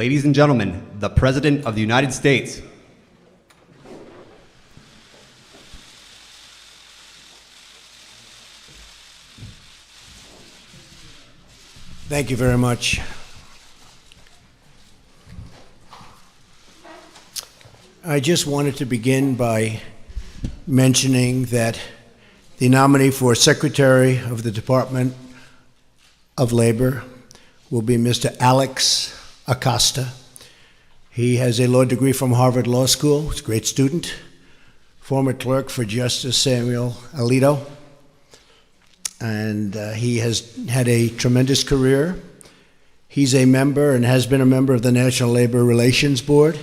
ladies and gentlemen, the President of the United States. Thank you very much. I just wanted to begin by mentioning that the nominee for Secretary of the Department of Labor will be Mr. Alex Acosta. He has a law degree from Harvard Law School. He's a great student, former clerk for Justice Samuel Alito, and he has had a tremendous career. He's a member and has been a member of the National Labor Relations Board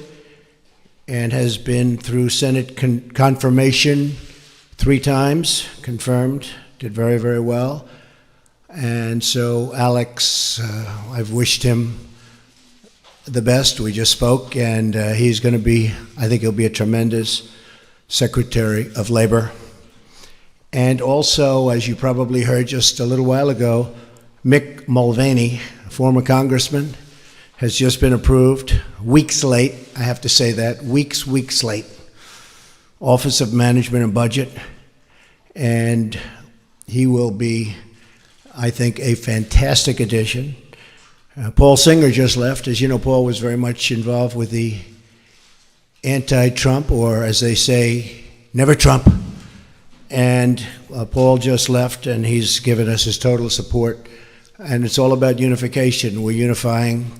and has been through Senate confirmation 3 times, confirmed, did very, very well. And so Alex, I've wished him the best. We just spoke, and he's going to be, I think he'll be a tremendous Secretary of Labor. And also, as you probably heard just a little while ago, Mick Mulvaney, former congressman, has just been approved, weeks late, I have to say that, weeks late, Office of Management and Budget, and he will be, I think, a fantastic addition. Paul Singer just left. As you know, Paul was very much involved with the anti-Trump, or as they say, never Trump. And Paul just left, and he's given us his total support. And it's all about unification. We're unifying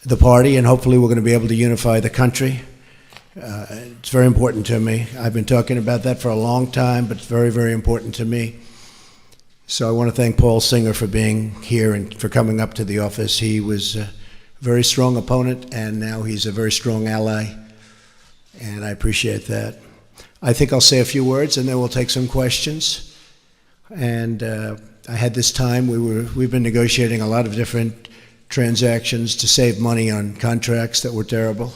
the party, and hopefully we're going to be able to unify the country. It's very important to me. I've been talking about that for a long time, but it's very, very important to me. So I want to thank Paul Singer for being here and for coming up to the office. He was a very strong opponent, and now he's a very strong ally, and I appreciate that. I think I'll say a few words, and then we'll take some questions. And I had this time, we've been negotiating a lot of different transactions to save money on contracts that were terrible,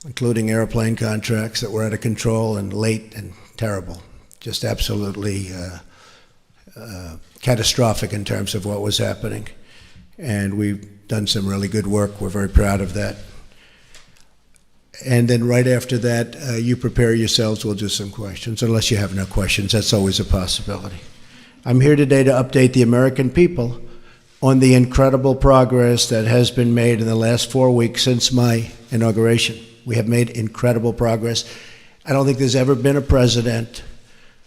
including airplane contracts that were out of control and late and terrible, just absolutely catastrophic in terms of what was happening. And we've done some really good work. We're very proud of that. And then right after that, you prepare yourselves. We'll do some questions, unless you have no questions. That's always a possibility. I'm here today to update the American people on the incredible progress that has been made in the last 4 weeks since my inauguration. We have made incredible progress. I don't think there's ever been a president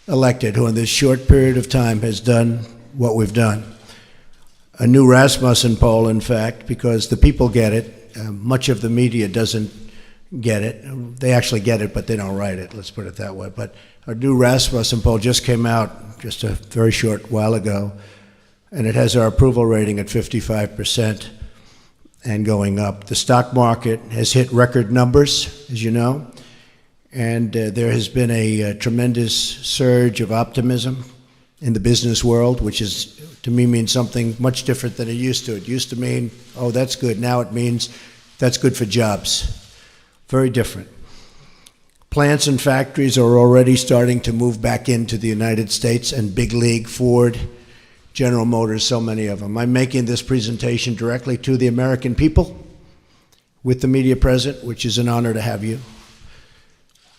elected who in this short period of time has done what we've done. A new Rasmussen poll, in fact, because the people get it. Much of the media doesn't get it. They actually get it, but they don't write it, let's put it that way. But a new Rasmussen poll just came out just a very short while ago, and it has our approval rating at 55% and going up. The stock market has hit record numbers, as you know, and there has been a tremendous surge of optimism in the business world, which is, to me, means something much different than it used to. It used to mean, oh, that's good. Now it means that's good for jobs. Very different. Plants and factories are already starting to move back into the United States, and big league, Ford, General Motors, so many of them. I'm making this presentation directly to the American people with the media present, which is an honor to have you.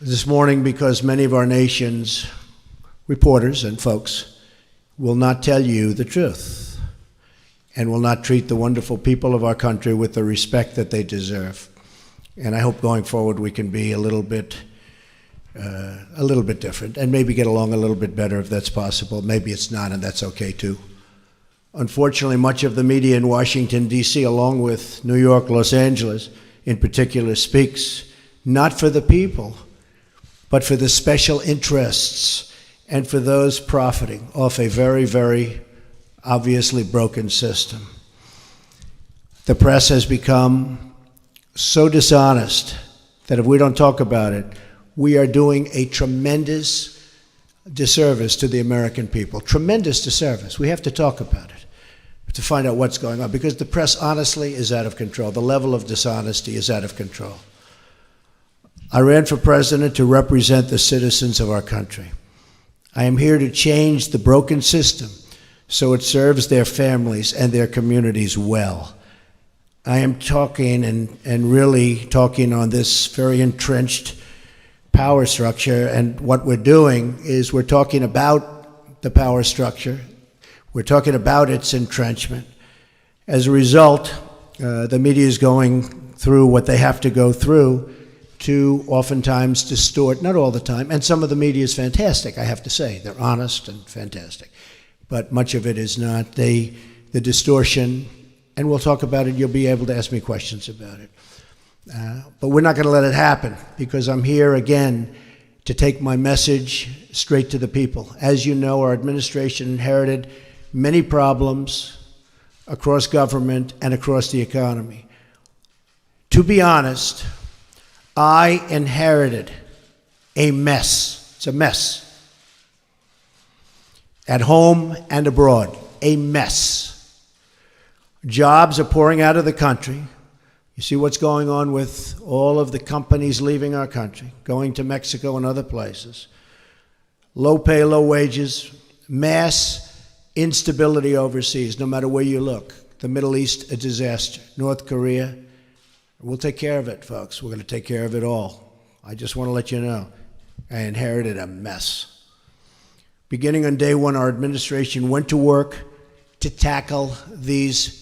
This morning, because many of our nation's reporters and folks will not tell you the truth and will not treat the wonderful people of our country with the respect that they deserve. And I hope going forward we can be a little bit different and maybe get along a little bit better if that's possible. Maybe it's not, and that's okay too. Unfortunately, much of the media in Washington, D.C., along with New York, Los Angeles in particular, speaks not for the people, but for the special interests and for those profiting off a very, very obviously broken system. The press has become so dishonest that if we don't talk about it, we are doing a tremendous disservice to the American people. Tremendous disservice. We have to talk about it to find out what's going on, because the press honestly is out of control. The level of dishonesty is out of control. I ran for president to represent the citizens of our country. I am here to change the broken system so it serves their families and their communities well. I am talking and really talking on this very entrenched power structure, and what we're doing is we're talking about the power structure. We're talking about its entrenchment. As a result, the media is going through what they have to go through to oftentimes distort, not all the time, and some of the media is fantastic, I have to say. They're honest and fantastic. But much of it is not. The distortion, and we'll talk about it, you'll be able to ask me questions about it. But we're not going to let it happen, because I'm here again to take my message straight to the people. As you know, our administration inherited many problems across government and across the economy. To be honest, I inherited a mess. It's a mess. At home and abroad, a mess. Jobs are pouring out of the country. You see what's going on with all of the companies leaving our country, going to Mexico and other places. Low pay, low wages, mass instability overseas, no matter where you look. The Middle East, a disaster. North Korea, we'll take care of it, folks. We're going to take care of it all. I just want to let you know, I inherited a mess. Beginning on day one, our administration went to work to tackle these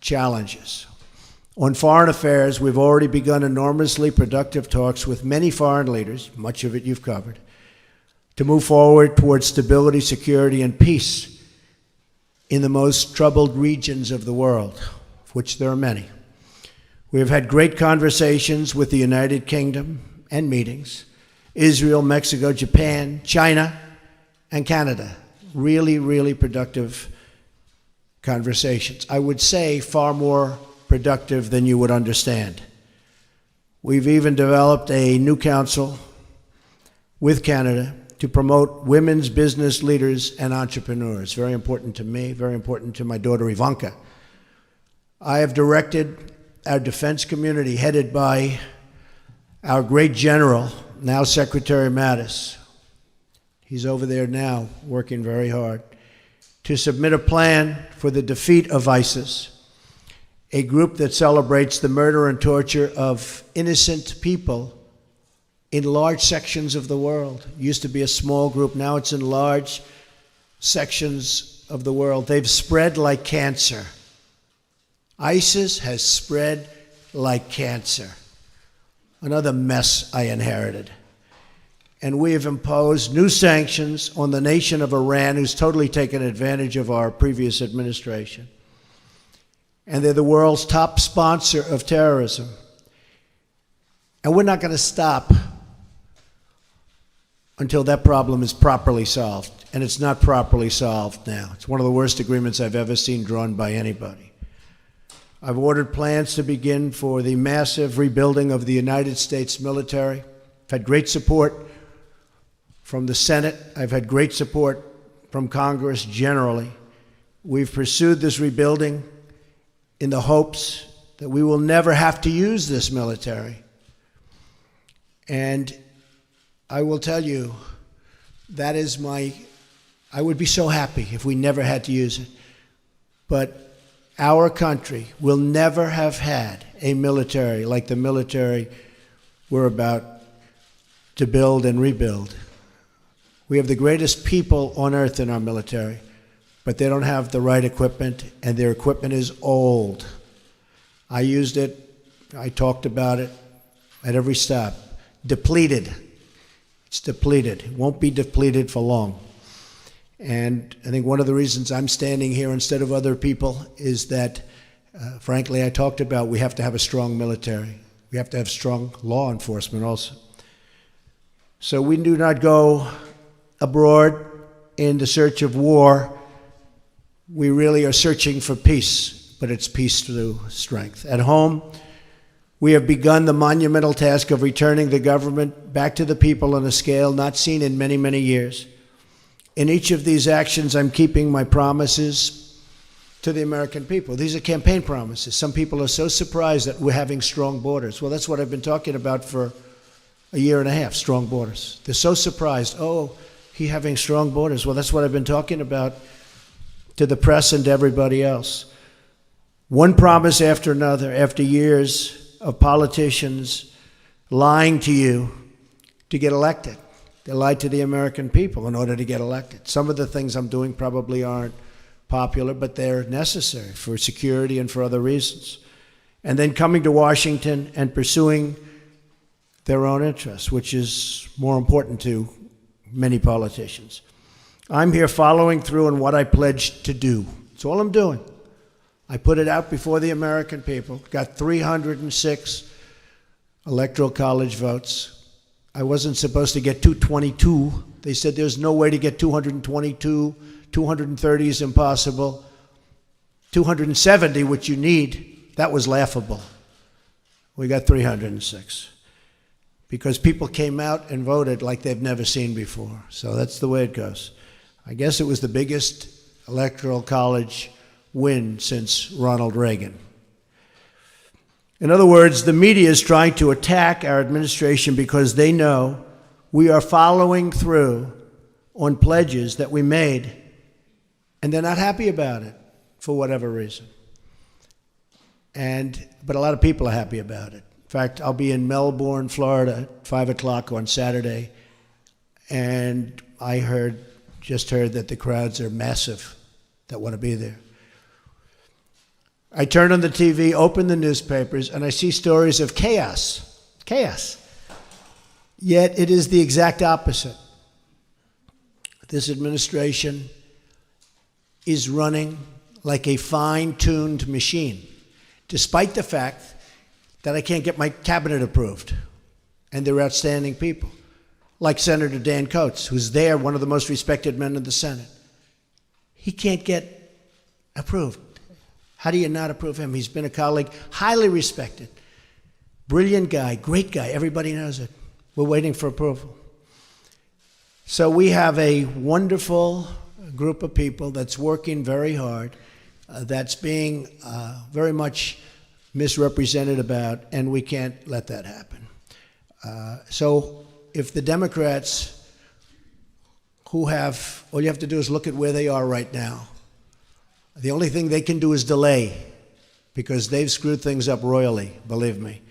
challenges. On foreign affairs, we've already begun enormously productive talks with many foreign leaders, much of it you've covered, to move forward towards stability, security, and peace in the most troubled regions of the world, of which there are many. We have had great conversations with the United Kingdom and meetings, Israel, Mexico, Japan, China, and Canada. Really, really productive conversations. I would say far more productive than you would understand. We've even developed a new council with Canada to promote women's business leaders and entrepreneurs. Very important to me, very important to my daughter Ivanka. I have directed our defense community, headed by our great general, now Secretary Mattis. He's over there now, working very hard, to submit a plan for the defeat of ISIS, a group that celebrates the murder and torture of innocent people in large sections of the world. It used to be a small group, now it's in large sections of the world. They've spread like cancer. ISIS has spread like cancer. Another mess I inherited. And we have imposed new sanctions on the nation of Iran, who's totally taken advantage of our previous administration. And they're the world's top sponsor of terrorism. And we're not going to stop until that problem is properly solved. And it's not properly solved now. It's one of the worst agreements I've ever seen drawn by anybody. I've ordered plans to begin for the massive rebuilding of the United States military. I've had great support from the Senate. I've had great support from Congress generally. We've pursued this rebuilding in the hopes that we will never have to use this military. And I will tell you, that is I would be so happy if we never had to use it. But our country will never have had a military like the military we're about to build and rebuild. We have the greatest people on earth in our military, but they don't have the right equipment, and their equipment is old. I used it, I talked about it at every stop. Depleted. It's depleted. It won't be depleted for long. And I think one of the reasons I'm standing here instead of other people is that, frankly, I talked about we have to have a strong military. We have to have strong law enforcement also. So we do not go abroad in the search of war. We really are searching for peace, but it's peace through strength. At home, we have begun the monumental task of returning the government back to the people on a scale not seen in many, many years. In each of these actions, I'm keeping my promises to the American people. These are campaign promises. Some people are so surprised that we're having strong borders. Well, that's what I've been talking about for a year and a half, strong borders. They're so surprised. Oh, he having strong borders. Well, that's what I've been talking about to the press and to everybody else. One promise after another, after years of politicians lying to you to get elected. They lied to the American people in order to get elected. Some of the things I'm doing probably aren't popular, but they're necessary for security and for other reasons. And then coming to Washington and pursuing their own interests, which is more important to many politicians. I'm here following through on what I pledged to do. That's all I'm doing. I put it out before the American people, got 306 electoral college votes. I wasn't supposed to get 222. They said there's no way to get 222. 230 is impossible. 270, which you need, that was laughable. We got 306 because people came out and voted like they've never seen before. So that's the way it goes. I guess it was the biggest electoral college win since Ronald Reagan. In other words, the media is trying to attack our administration because they know we are following through on pledges that we made, and they're not happy about it for whatever reason. But a lot of people are happy about it. In fact, I'll be in Melbourne, Florida at 5 o'clock on Saturday, and I just heard that the crowds are massive that want to be there. I turn on the TV, open the newspapers, and I see stories of chaos. Chaos. Yet it is the exact opposite. This administration is running like a fine-tuned machine, despite the fact that I can't get my cabinet approved. And they're outstanding people, like Senator Dan Coates, who's there, one of the most respected men in the Senate. He can't get approved. How do you not approve him? He's been a colleague, highly respected, brilliant guy, great guy. Everybody knows it. We're waiting for approval. So we have a wonderful group of people that's working very hard, that's being very much misrepresented about, and we can't let that happen. So if the Democrats all you have to do is look at where they are right now. The only thing they can do is delay, because they've screwed things up royally, believe me.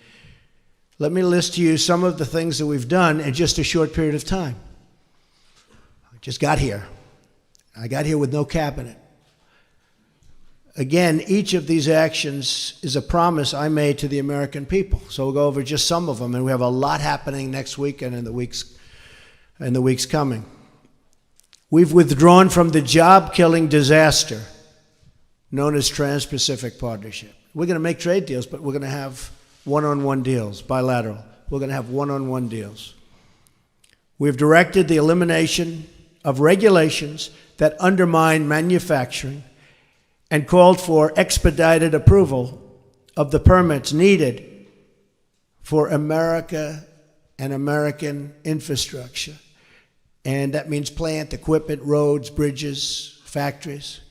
Let me list to you some of the things that we've done in just a short period of time. I just got here. I got here with no cabinet. Again, each of these actions is a promise I made to the American people. So we'll go over just some of them, and we have a lot happening next week and in the weeks coming. We've withdrawn from the job-killing disaster known as Trans-Pacific Partnership. We're going to make trade deals, but we're going to have one-on-one deals, bilateral. We're going to have one-on-one deals. We've directed the elimination of regulations that undermine manufacturing and called for expedited approval of the permits needed for America and American infrastructure. And that means plant, equipment, roads, bridges, factories.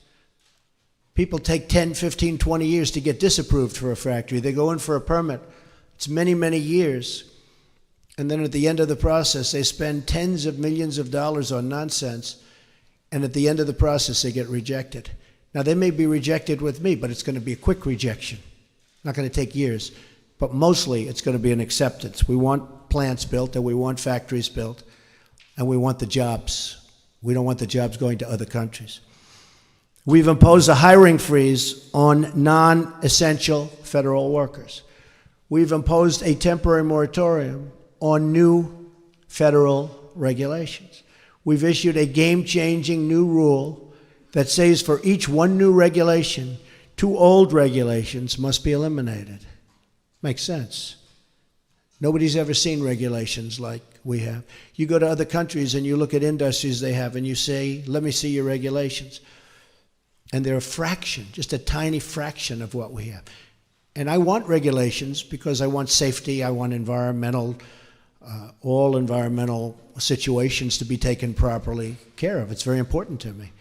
People take 10, 15, 20 years to get disapproved for a factory. They go in for a permit. It's many, many years. And then at the end of the process, they spend tens of millions of dollars on nonsense. And at the end of the process, they get rejected. Now, they may be rejected with me, but it's going to be a quick rejection. Not going to take years. But mostly, it's going to be an acceptance. We want plants built, and we want factories built, and we want the jobs. We don't want the jobs going to other countries. We've imposed a hiring freeze on non-essential federal workers. We've imposed a temporary moratorium on new federal regulations. We've issued a game-changing new rule that says for each one new regulation, 2 old regulations must be eliminated. Makes sense. Nobody's ever seen regulations like we have. You go to other countries and you look at industries they have and you say, let me see your regulations. And they're a fraction, just a tiny fraction of what we have. And I want regulations because I want safety, I want all environmental situations to be taken properly care of. It's very important to me.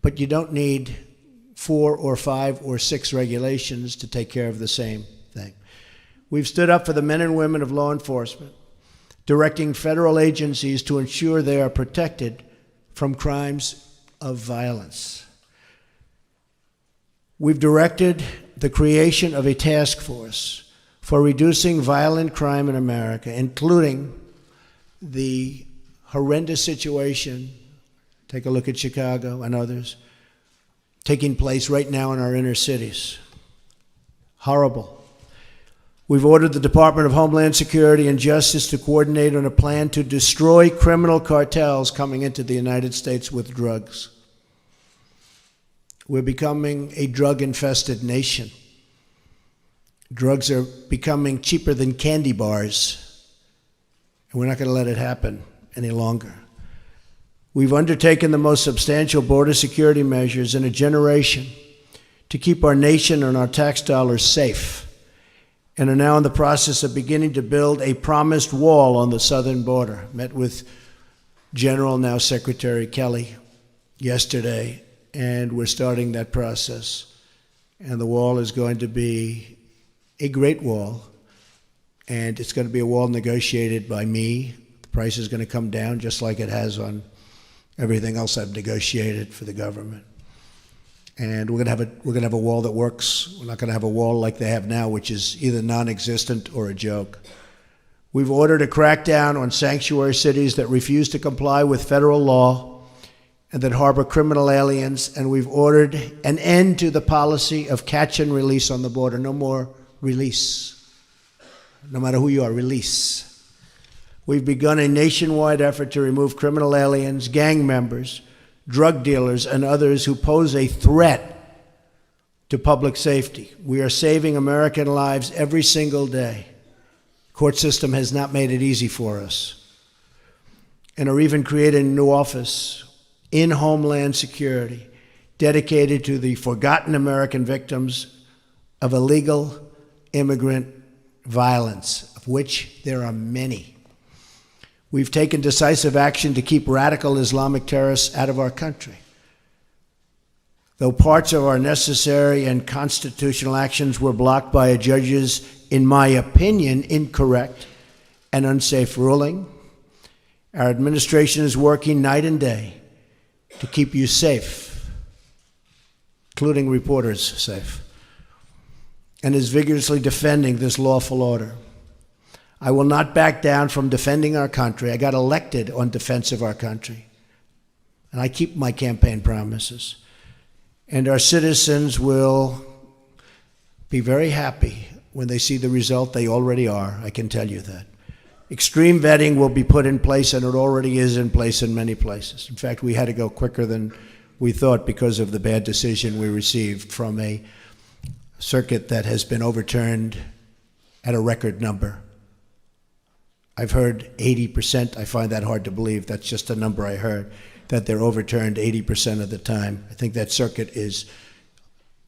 But you don't need 4 or 5 or 6 regulations to take care of the same thing. We've stood up for the men and women of law enforcement, directing federal agencies to ensure they are protected from crimes of violence. We've directed the creation of a task force for reducing violent crime in America, including the horrendous situation, take a look at Chicago and others, taking place right now in our inner cities. Horrible. We've ordered the Department of Homeland Security and Justice to coordinate on a plan to destroy criminal cartels coming into the United States with drugs. We're becoming a drug-infested nation. Drugs are becoming cheaper than candy bars, and we're not going to let it happen any longer. We've undertaken the most substantial border security measures in a generation to keep our nation and our tax dollars safe, and are now in the process of beginning to build a promised wall on the southern border. Met with General, now Secretary Kelly, yesterday, and we're starting that process. And the wall is going to be a great wall, and it's going to be a wall negotiated by me. The price is going to come down just like it has on everything else I've negotiated for the government. And we're going to have a wall that works. We're not going to have a wall like they have now, which is either non-existent or a joke. We've ordered a crackdown on sanctuary cities that refuse to comply with federal law and that harbor criminal aliens, and we've ordered an end to the policy of catch and release on the border. No more release. No matter who you are, release. We've begun a nationwide effort to remove criminal aliens, gang members, drug dealers, and others who pose a threat to public safety. We are saving American lives every single day. The court system has not made it easy for us. And are even creating a new office in Homeland Security dedicated to the forgotten American victims of illegal immigrant violence, of which there are many. We've taken decisive action to keep radical Islamic terrorists out of our country. Though parts of our necessary and constitutional actions were blocked by a judge's, in my opinion, incorrect and unsafe ruling, our administration is working night and day to keep you safe, including reporters safe, and is vigorously defending this lawful order. I will not back down from defending our country. I got elected on defense of our country, and I keep my campaign promises. And our citizens will be very happy when they see the result. They already are, I can tell you that. Extreme vetting will be put in place, and it already is in place in many places. In fact, we had to go quicker than we thought because of the bad decision we received from a circuit that has been overturned at a record number. I've heard 80%. I find that hard to believe. That's just a number I heard, that they're overturned 80% of the time. I think that circuit is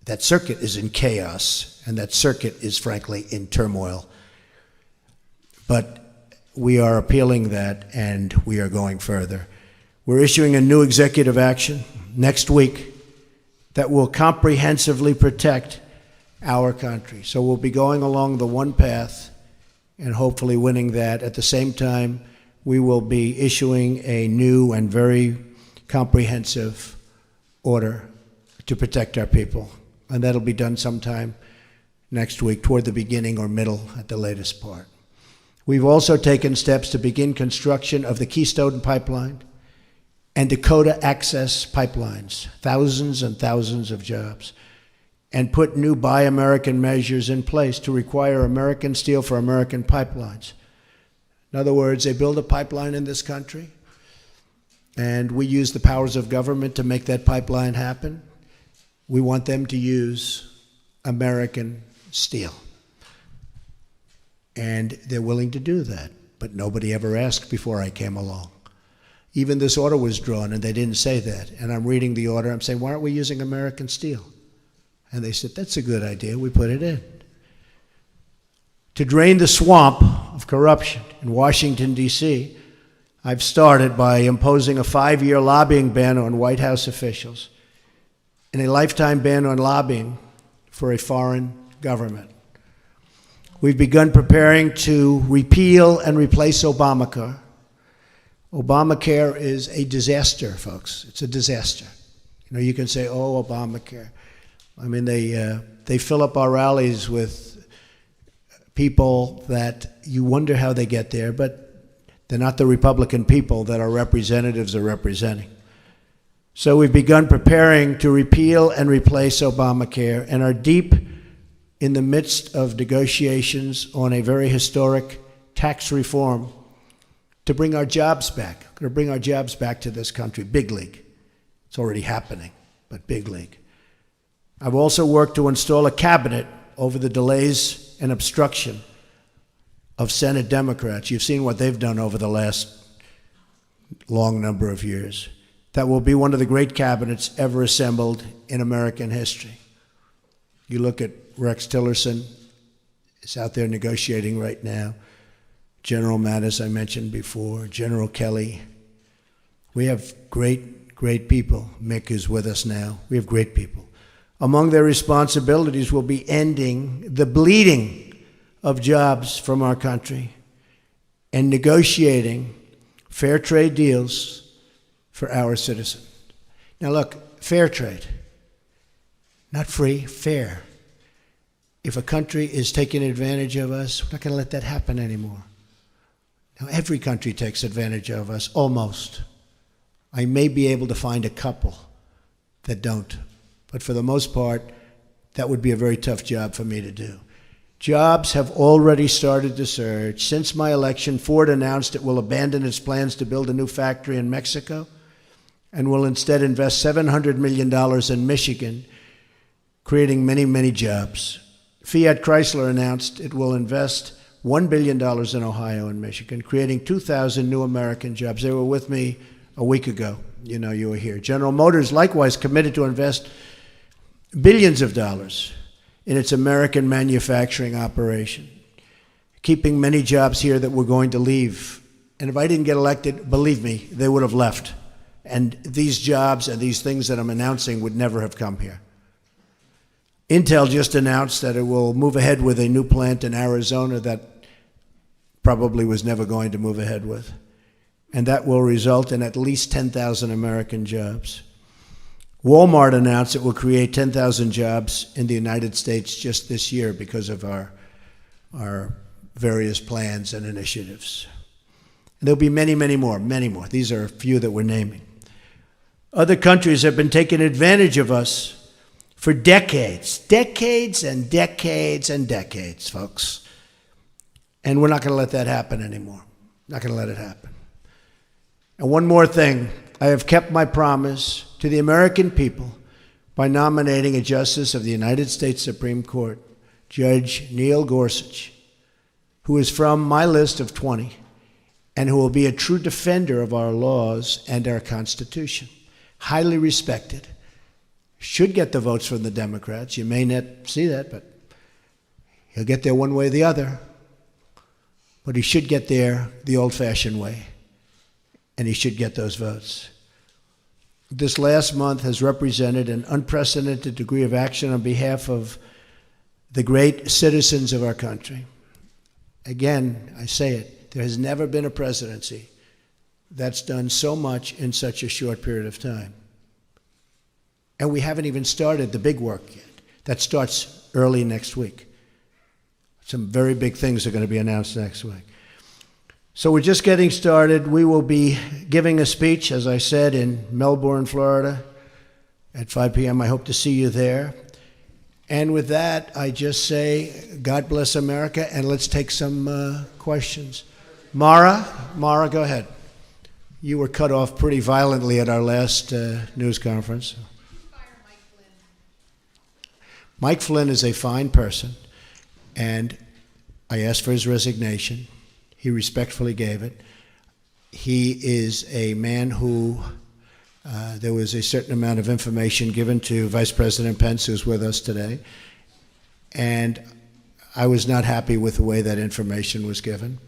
in chaos, and that circuit is frankly in turmoil. But we are appealing that, and we are going further. We're issuing a new executive action next week that will comprehensively protect our country. So we'll be going along the one path and hopefully winning that. At the same time, we will be issuing a new and very comprehensive order to protect our people. And that'll be done sometime next week, toward the beginning or middle at the latest part. We've also taken steps to begin construction of the Keystone Pipeline and Dakota Access Pipelines, thousands and thousands of jobs, and put new Buy American measures in place to require American steel for American pipelines. In other words, they build a pipeline in this country, and we use the powers of government to make that pipeline happen. We want them to use American steel. And they're willing to do that, but nobody ever asked before I came along. Even this order was drawn, and they didn't say that. And I'm reading the order, I'm saying, why aren't we using American steel? And they said, that's a good idea, we put it in. To drain the swamp of corruption in Washington, D.C., I've started by imposing a 5-year lobbying ban on White House officials and a lifetime ban on lobbying for a foreign government. We've begun preparing to repeal and replace Obamacare. Obamacare is a disaster, folks. It's a disaster. You know, you can say, oh, Obamacare. I mean, they fill up our rallies with people that you wonder how they get there, but they're not the Republican people that our representatives are representing. So we've begun preparing to repeal and replace Obamacare and are deep in the midst of negotiations on a very historic tax reform to bring our jobs back. We're going to bring our jobs back to this country, big league. It's already happening, but big league. I've also worked to install a cabinet over the delays and obstruction of Senate Democrats. You've seen what they've done over the last long number of years. That will be one of the great cabinets ever assembled in American history. You look at Rex Tillerson, is out there negotiating right now. General Mattis, I mentioned before, General Kelly. We have great people. Mick is with us now. We have great people. Among their responsibilities will be ending the bleeding of jobs from our country and negotiating fair trade deals for our citizens. Now look, fair trade, not free, fair. If a country is taking advantage of us, we're not going to let that happen anymore. Now, every country takes advantage of us, almost. I may be able to find a couple that don't, but for the most part, that would be a very tough job for me to do. Jobs have already started to surge. Since my election, Ford announced it will abandon its plans to build a new factory in Mexico and will instead invest $700 million in Michigan, creating many jobs. Fiat Chrysler announced it will invest $1 billion in Ohio and Michigan, creating 2,000 new American jobs. They were with me a week ago. You know, you were here. General Motors likewise committed to invest billions of dollars in its American manufacturing operation, keeping many jobs here that were going to leave. And if I didn't get elected, believe me, they would have left. And these jobs and these things that I'm announcing would never have come here. Intel just announced that it will move ahead with a new plant in Arizona that probably was never going to move ahead with. And that will result in at least 10,000 American jobs. Walmart announced it will create 10,000 jobs in the United States just this year because of our various plans and initiatives. And there'll be many more. These are a few that we're naming. Other countries have been taking advantage of us for decades, folks. And we're not going to let that happen anymore. Not going to let it happen. And one more thing, I have kept my promise to the American people by nominating a justice of the United States Supreme Court, Judge Neil Gorsuch, who is from my list of 20 and who will be a true defender of our laws and our Constitution. Highly respected. Should get the votes from the Democrats. You may not see that, but he'll get there one way or the other. But he should get there the old-fashioned way, and he should get those votes. This last month has represented an unprecedented degree of action on behalf of the great citizens of our country. Again, I say it, there has never been a presidency that's done so much in such a short period of time. And we haven't even started the big work yet. That starts early next week. Some very big things are going to be announced next week. So we're just getting started. We will be giving a speech, as I said, in Melbourne, Florida at 5 p.m. I hope to see you there. And with that, I just say, God bless America, and let's take some questions. Mara, go ahead. You were cut off pretty violently at our last news conference. Mike Flynn is a fine person, and I asked for his resignation. He respectfully gave it. He is a man who, there was a certain amount of information given to Vice President Pence, who's with us today, and I was not happy with the way that information was given.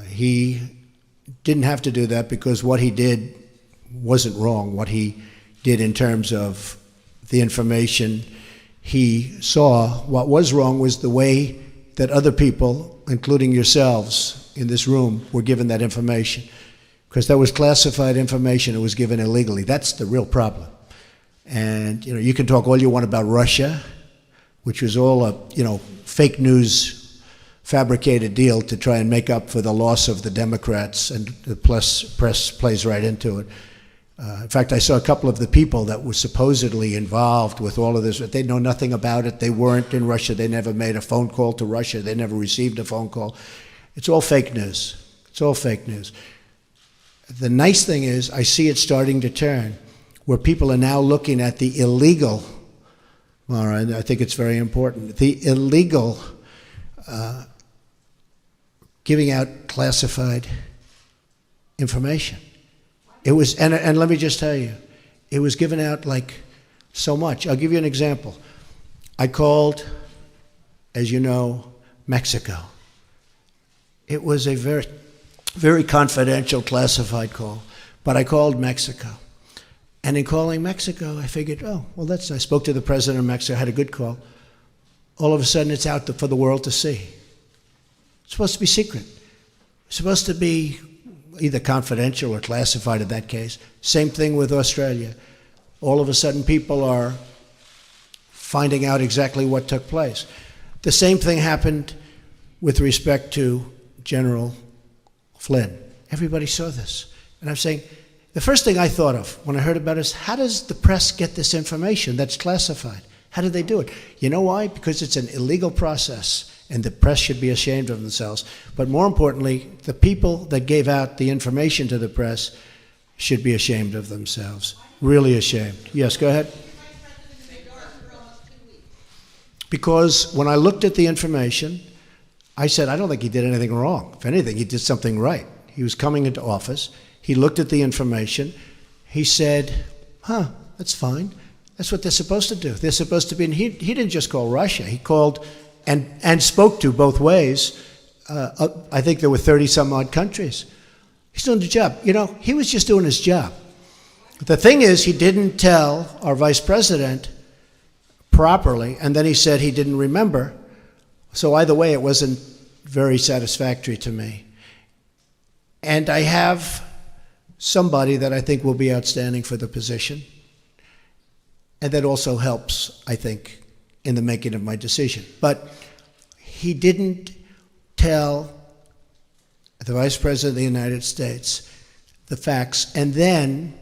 He didn't have to do that because what he did wasn't wrong. What he did in terms of the information he saw, what was wrong was the way that other people, including yourselves in this room, were given that information. Because that was classified information, it was given illegally. That's the real problem. And, you can talk all you want about Russia, which was all a, fake news fabricated deal to try and make up for the loss of the Democrats, and the press plays right into it. In fact, I saw a couple of the people that were supposedly involved with all of this, but they know nothing about it. They weren't in Russia. They never made a phone call to Russia. They never received a phone call. It's all fake news. It's all fake news. The nice thing is I see it starting to turn, where people are now looking at the illegal, all right, I think it's very important, the illegal giving out classified information. It was, and let me just tell you, it was given out like so much. I'll give you an example. I called, as you know, Mexico. It was a very, very confidential, classified call, but I called Mexico. And in calling Mexico, I figured, oh, well, that's nice. I spoke to the president of Mexico, had a good call. All of a sudden, it's out for the world to see. It's supposed to be secret. It's supposed to be either confidential or classified in that case. Same thing with Australia. All of a sudden, people are finding out exactly what took place. The same thing happened with respect to General Flynn. Everybody saw this. And I'm saying, the first thing I thought of when I heard about it is, how does the press get this information that's classified? How do they do it? You know why? Because it's an illegal process, and the press should be ashamed of themselves. But more importantly, the people that gave out the information to the press should be ashamed of themselves. Really ashamed. Yes, go ahead. Because when I looked at the information, I said, I don't think he did anything wrong. If anything, he did something right. He was coming into office. He looked at the information. He said, that's fine. That's what they're supposed to do. They're supposed to be, and he didn't just call Russia. He called and spoke to both ways. I think there were 30-some odd countries. He's doing the job. He was just doing his job. The thing is, he didn't tell our vice president properly, and then he said he didn't remember. So either way, it wasn't very satisfactory to me. And I have somebody that I think will be outstanding for the position. And that also helps, I think, in the making of my decision. But he didn't tell the Vice President of the United States the facts, and then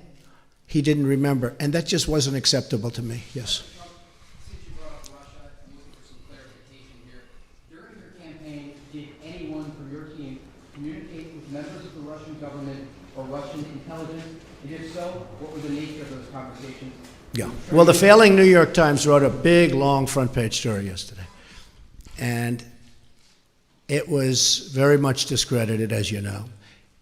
he didn't remember. And that just wasn't acceptable to me. Yes. Since you brought up Russia, I'm looking for some clarification here. During your campaign, did anyone from your team communicate with members of the Russian government or Russian intelligence? And if so, what were the nature of those conversations? Yeah. Well, the failing New York Times wrote a big, long front-page story yesterday. And it was very much discredited, as you know.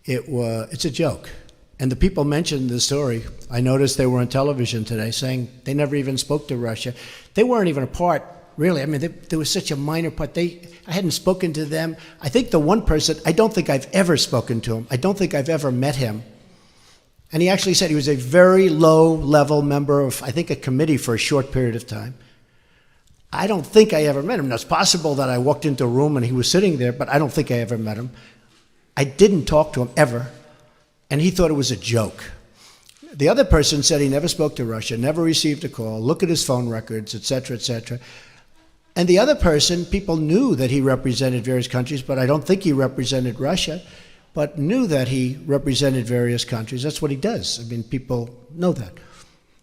It's a joke. And the people mentioned the story. I noticed they were on television today saying they never even spoke to Russia. They weren't even a part, really. I mean, there was such a minor part. I hadn't spoken to them. I think the one person, I don't think I've ever spoken to him. I don't think I've ever met him. And he actually said he was a very low-level member of, I think, a committee for a short period of time. I don't think I ever met him. Now, it's possible that I walked into a room and he was sitting there, but I don't think I ever met him. I didn't talk to him ever, and he thought it was a joke. The other person said he never spoke to Russia, never received a call, look at his phone records, et cetera, et cetera. And the other person, people knew that he represented various countries, but I don't think he represented Russia, but knew that he represented various countries. That's what he does. I mean, people know that.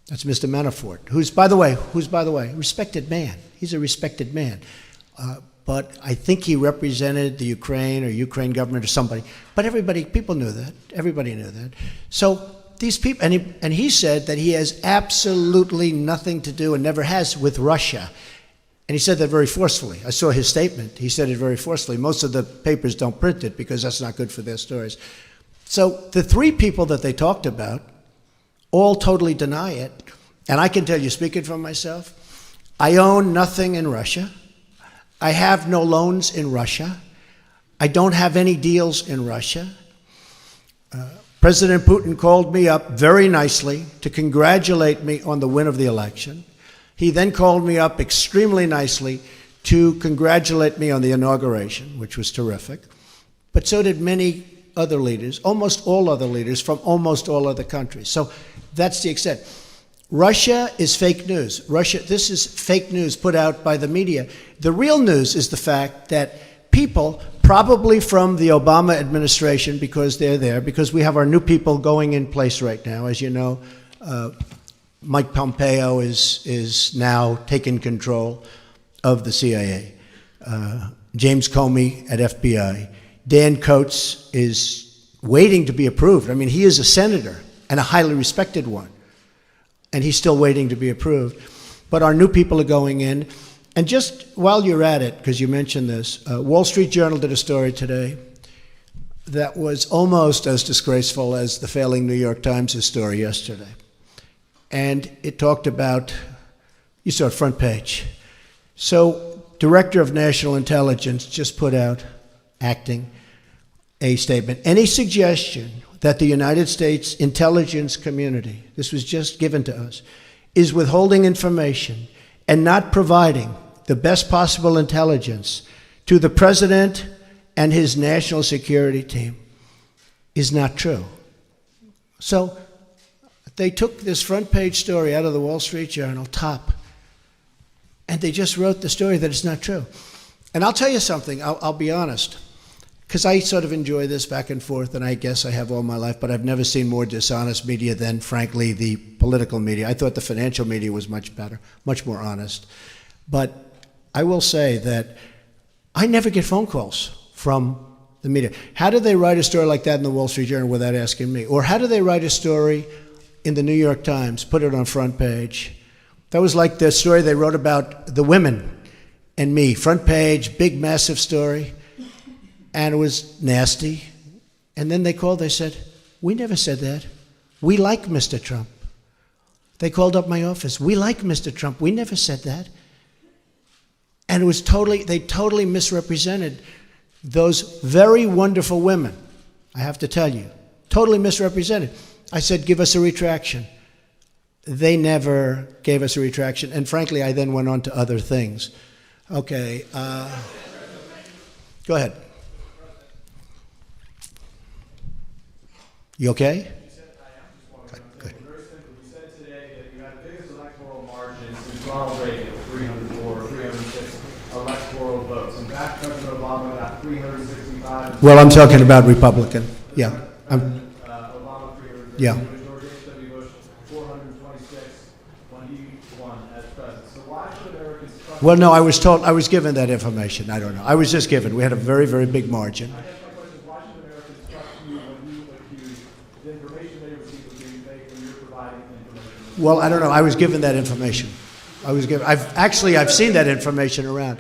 That's Mr. Manafort, who's, by the way, a respected man. He's a respected man. But I think he represented the Ukraine or Ukraine government or somebody. But people knew that. Everybody knew that. So these people, and he said that he has absolutely nothing to do and never has with Russia. And he said that very forcefully. I saw his statement. He said it very forcefully. Most of the papers don't print it because that's not good for their stories. So the three people that they talked about all totally deny it. And I can tell you, speaking for myself, I own nothing in Russia. I have no loans in Russia. I don't have any deals in Russia. President Putin called me up very nicely to congratulate me on the win of the election. He then called me up extremely nicely to congratulate me on the inauguration, which was terrific. But so did many other leaders, almost all other leaders from almost all other countries. So that's the extent. Russia is fake news. This is fake news put out by the media. The real news is the fact that people, probably from the Obama administration, because they're there, because we have our new people going in place right now. As you know, Mike Pompeo is now taking control of the CIA. James Comey at FBI. Dan Coates is waiting to be approved. I mean, he is a senator and a highly respected one. And he's still waiting to be approved. But our new people are going in. And just while you're at it, because you mentioned this, Wall Street Journal did a story today that was almost as disgraceful as the failing New York Times' story yesterday. And it talked about, you saw it front page. So, Director of National Intelligence just put out, acting, a statement. Any suggestion that the United States intelligence community, this was just given to us, is withholding information and not providing the best possible intelligence to the president and his national security team is not true. So they took this front page story out of the Wall Street Journal, top, and they just wrote the story that it's not true. And I'll tell you something, I'll be honest, because I sort of enjoy this back and forth, and I guess I have all my life, but I've never seen more dishonest media than, frankly, the political media. I thought the financial media was much better, much more honest. But I will say that I never get phone calls from the media. How do they write a story like that in the Wall Street Journal without asking me? Or how do they write a story in the New York Times, put it on front page? That was like the story they wrote about the women and me. Front page, big, massive story. And it was nasty. And then they called, they said, we never said that. We like Mr. Trump. They called up my office. We like Mr. Trump. We never said that. And it was they totally misrepresented those very wonderful women, I have to tell you. Totally misrepresented. I said, give us a retraction. They never gave us a retraction. And frankly, I then went on to other things. Okay, go ahead. You okay? Good. Very simple. You said today that you had the biggest electoral margin since Ronald Reagan, 304, 306 electoral votes. In fact, President Obama got 365. Well, I'm talking about Republican. Yeah. Obama 300. Yeah. George H.W. Bush 426 when he won as president. So why should Americans trust? Well, no, I was given that information. I don't know. I was just given. We had a very, very big margin. I guess my question is, why should Americans trust you when you accuse the information they receive of being fake when you're providing information? Well, I don't know. I was given that information. I've seen that information around.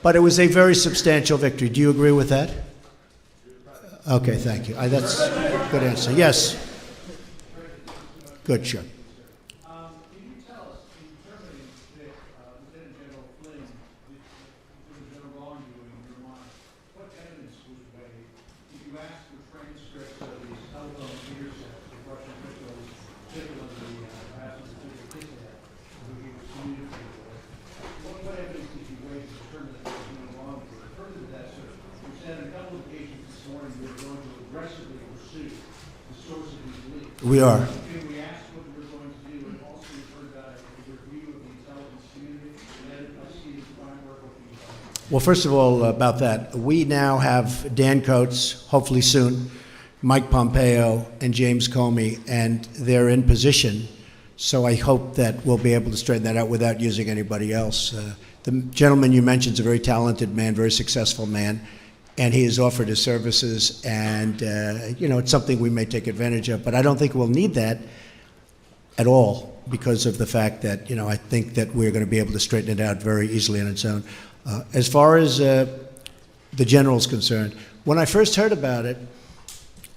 But it was a very substantial victory. Do you agree with that? Okay, thank you. That's a good answer. Yes. Good, sure. Can you tell us, in determining that Lieutenant General Flynn was no wrongdoing in your mind, what evidence was weighed? Did you ask for transcripts of these telephone intercepts with Russian officials, particularly Ambassador Kislyak, who he was communicating with? What evidence did you weigh to determine that there was no wrongdoing? Further to that, sir, you said on a couple of occasions this morning you were going to aggressively pursue the source of these leaks. We are. Can we ask what we're going to do, and also you've heard about a review of the intelligence community, and I see the fine work of the Well, first of all, about that, we now have Dan Coates, hopefully soon, Mike Pompeo, and James Comey, and they're in position. So I hope that we'll be able to straighten that out without using anybody else. The gentleman you mentioned is a very talented man, very successful man, and he has offered his services, and it's something we may take advantage of. But I don't think we'll need that at all because of the fact that, I think that we're going to be able to straighten it out very easily on its own. As far as the general's concerned, when I first heard about it,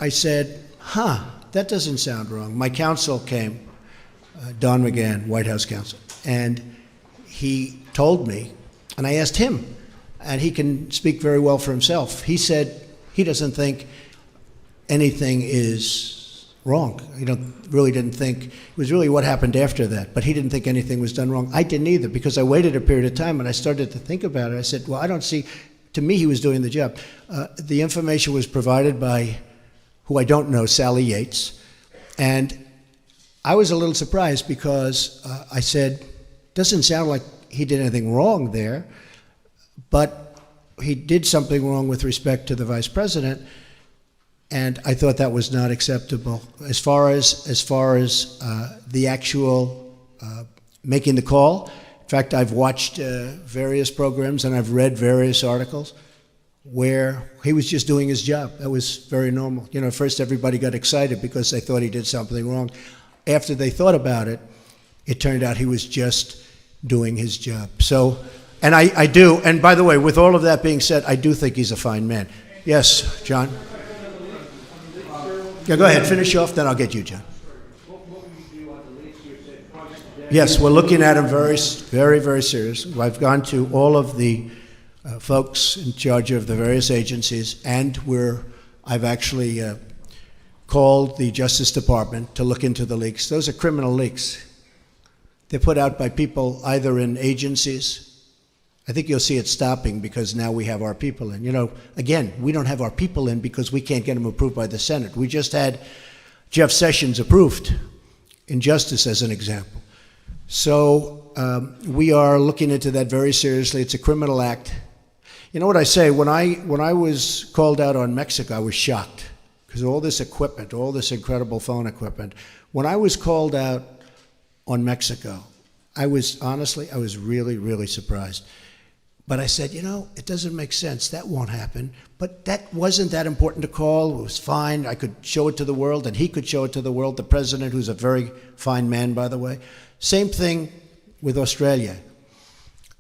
I said, that doesn't sound wrong. My counsel came, Don McGahn, White House counsel, and he told me, and I asked him, and he can speak very well for himself. He said he doesn't think anything is wrong. He really didn't think, it was really what happened after that, but he didn't think anything was done wrong. I didn't either, because I waited a period of time and I started to think about it. I said, well, I don't see, to me he was doing the job. The information was provided by, who I don't know, Sally Yates, and I was a little surprised because I said, doesn't sound like he did anything wrong there, but he did something wrong with respect to the vice president, and I thought that was not acceptable. As far as the actual making the call, in fact, I've watched various programs and I've read various articles where he was just doing his job. That was very normal. You know, first everybody got excited because they thought he did something wrong. After they thought about it, it turned out he was just doing his job. So, and I do, and by the way, with all of that being said, I do think he's a fine man. Yes, John? Yeah, go ahead, finish off, then I'll get you, John. Yes, we're looking at him very, very serious. I've gone to all of the folks in charge of the various agencies, and I've actually called the Justice Department to look into the leaks. Those are criminal leaks. They're put out by people either in agencies. I think you'll see it stopping because now we have our people in. You know, again, we don't have our people in because we can't get them approved by the Senate. We just had Jeff Sessions approved in Justice as an example. So we are looking into that very seriously. It's a criminal act. You know what I say, when I was called out on Mexico, I was shocked because all this equipment, all this incredible phone equipment. When I was called out on Mexico, I was really, really surprised. But I said, you know, it doesn't make sense. That won't happen. But that wasn't that important to call. It was fine. I could show it to the world, and he could show it to the world. The president, who's a very fine man, by the way. Same thing with Australia.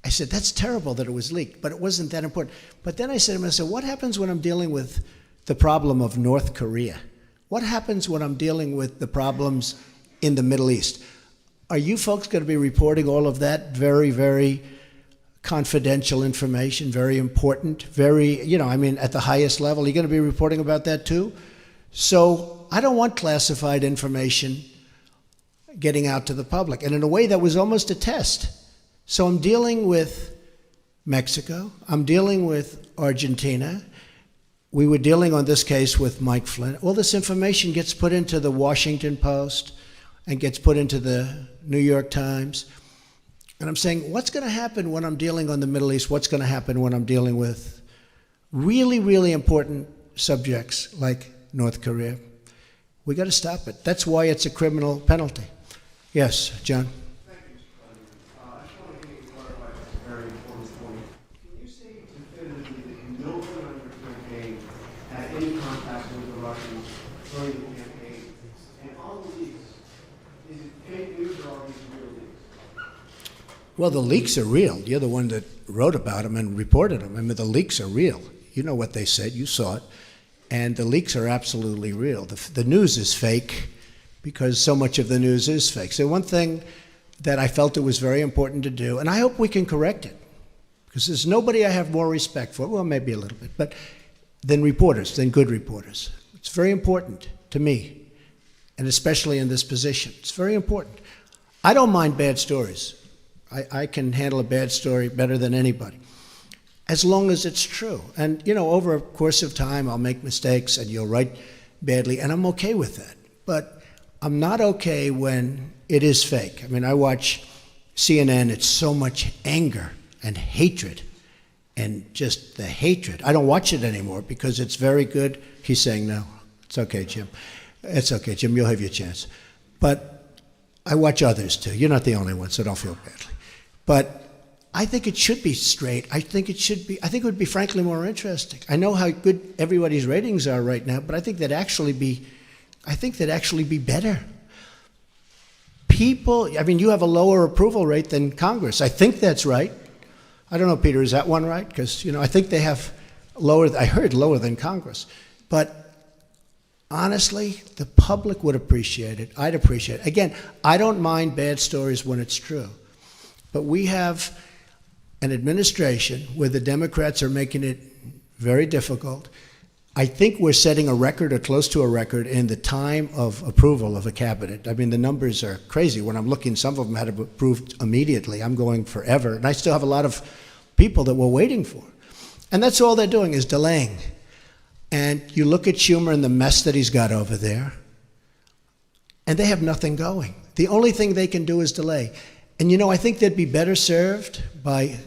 I said, that's terrible that it was leaked, but it wasn't that important. But then I said to myself, what happens when I'm dealing with the problem of North Korea? What happens when I'm dealing with the problems in the Middle East? Are you folks going to be reporting all of that very, very confidential information, very important, very, you know, I mean, at the highest level? Are you going to be reporting about that too? So I don't want classified information getting out to the public. And in a way, that was almost a test. So I'm dealing with Mexico. I'm dealing with Argentina. We were dealing on this case with Mike Flynn. All this information gets put into the Washington Post and gets put into the New York Times. And I'm saying, what's going to happen when I'm dealing on the Middle East? What's going to happen when I'm dealing with really, really important subjects like North Korea? We got to stop it. That's why it's a criminal penalty. Yes, John? Thank you, Mr. President. I just want to get you to clarify a very important point. Can you say definitively that no one on your campaign had any contact with the Russians during the campaign? And on the leaks, is it fake news or are these real leaks? Well, the leaks are real. You're the one that wrote about them and reported them. I mean, the leaks are real. You know what they said. You saw it. And the leaks are absolutely real. The news is fake because so much of the news is fake. So one thing that I felt it was very important to do, and I hope we can correct it, because there's nobody I have more respect for, well, maybe a little bit, but than reporters, than good reporters. It's very important to me, and especially in this position. It's very important. I don't mind bad stories. I can handle a bad story better than anybody, as long as it's true. And, you know, over a course of time, I'll make mistakes and you'll write badly, and I'm okay with that. But I'm not okay when it is fake. I mean, I watch CNN, it's so much anger and hatred, and just the hatred. I don't watch it anymore because it's very good. He's saying no. It's okay, Jim. It's okay, Jim, you'll have your chance. But I watch others too. You're not the only one, so don't feel badly. But I think it should be straight. I think it would be frankly more interesting. I know how good everybody's ratings are right now, but I think that'd actually be better. People, I mean, you have a lower approval rate than Congress. I think that's right. I don't know, Peter, is that one right? Because, you know, I think they have I heard lower than Congress. But honestly, the public would appreciate it. I'd appreciate it. Again, I don't mind bad stories when it's true. But we have an administration where the Democrats are making it very difficult. I think we're setting a record or close to a record in the time of approval of a cabinet. I mean, the numbers are crazy. When I'm looking, some of them had approved immediately. I'm going forever. And I still have a lot of people that we're waiting for. And that's all they're doing is delaying. And you look at Schumer and the mess that he's got over there. and they have nothing going. The only thing they can do is delay. And, I think they'd be better served by,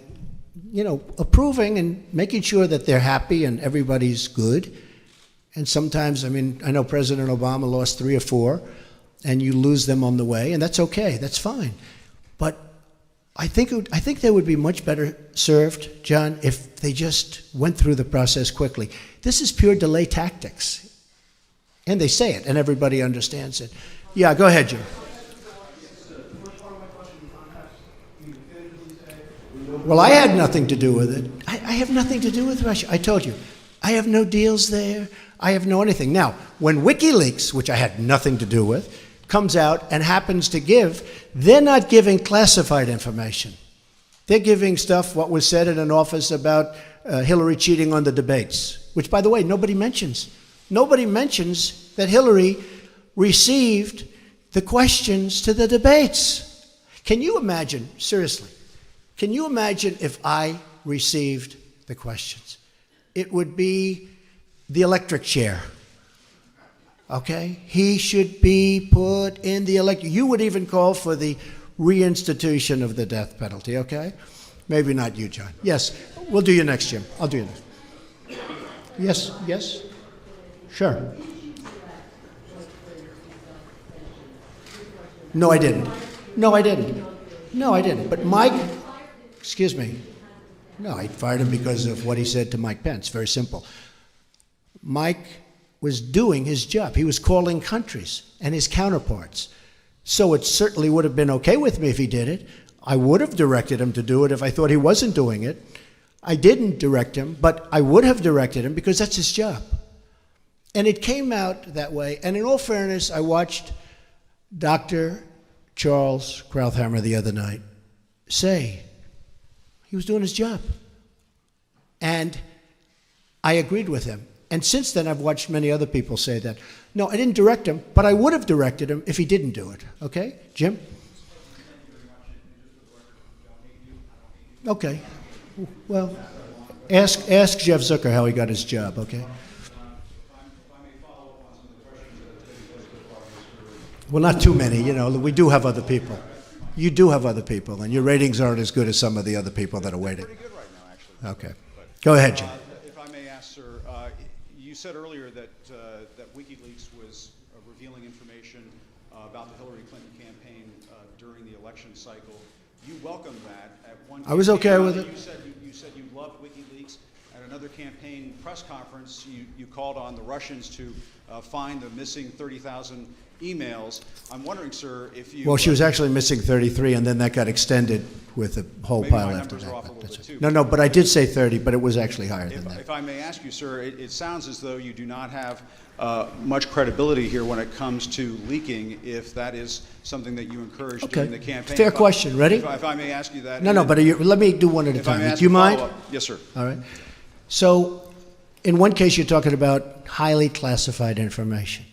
approving and making sure that they're happy and everybody's good. And sometimes, I know President Obama lost 3 or 4, and you lose them on the way, and that's okay, that's fine. But I think they would be much better served, John, if they just went through the process quickly. This is pure delay tactics. And they say it, and everybody understands it. Yeah, go ahead, Jim. Well, I had nothing to do with it. I have nothing to do with Russia. I told you. I have no deals there. I have no anything. Now, when WikiLeaks, which I had nothing to do with, comes out and happens to give, they're not giving classified information. They're giving stuff, what was said in an office about Hillary cheating on the debates, which, by the way, nobody mentions. Nobody mentions that Hillary received the questions to the debates. Can you imagine, seriously, can you imagine if I received the questions? It would be the electric chair. Okay? He should be put in the electric. You would even call for the reinstitution of the death penalty, okay? Maybe not you, John. Yes, we'll do you next, Jim. I'll do you next. Yes? Sure. No, I didn't. But Mike, excuse me. No, I fired him because of what he said to Mike Pence. Very simple. Mike was doing his job. He was calling countries and his counterparts. So it certainly would have been okay with me if he did it. I would have directed him to do it if I thought he wasn't doing it. I didn't direct him, but I would have directed him because that's his job. And it came out that way. And in all fairness, I watched Dr. Charles Krauthammer the other night say he was doing his job. And I agreed with him. And since then, I've watched many other people say that. No, I didn't direct him, but I would have directed him if he didn't do it. Okay? Jim? Okay. Well, ask Jeff Zucker how he got his job, okay? Well, not too many. We do have other people. You do have other people, and your ratings aren't as good as some of the other people that are waiting. Pretty good right now, actually. Okay. Go ahead, Jim. If I may ask, sir, you said earlier that WikiLeaks was revealing information about the Hillary Clinton campaign during the election cycle. You welcomed that at one. I was okay with it. You said you loved WikiLeaks. At another campaign press conference, you called on the Russians to find the missing 30,000 emails. I'm wondering, sir, if you... Well, she was actually missing 33, and then that got extended with a whole maybe pile my after numbers are off a that. little bit too. No, but I did say 30, but it was actually higher than that. If I may ask you, sir, it sounds as though you do not have much credibility here when it comes to leaking, if that is something that you encouraged during the campaign. Fair question. Ready? If I may ask you that. No, but let me do one at a If I may time. ask Do you a mind? follow-up. Yes, sir. All right. So, in one case, you're talking about highly classified information.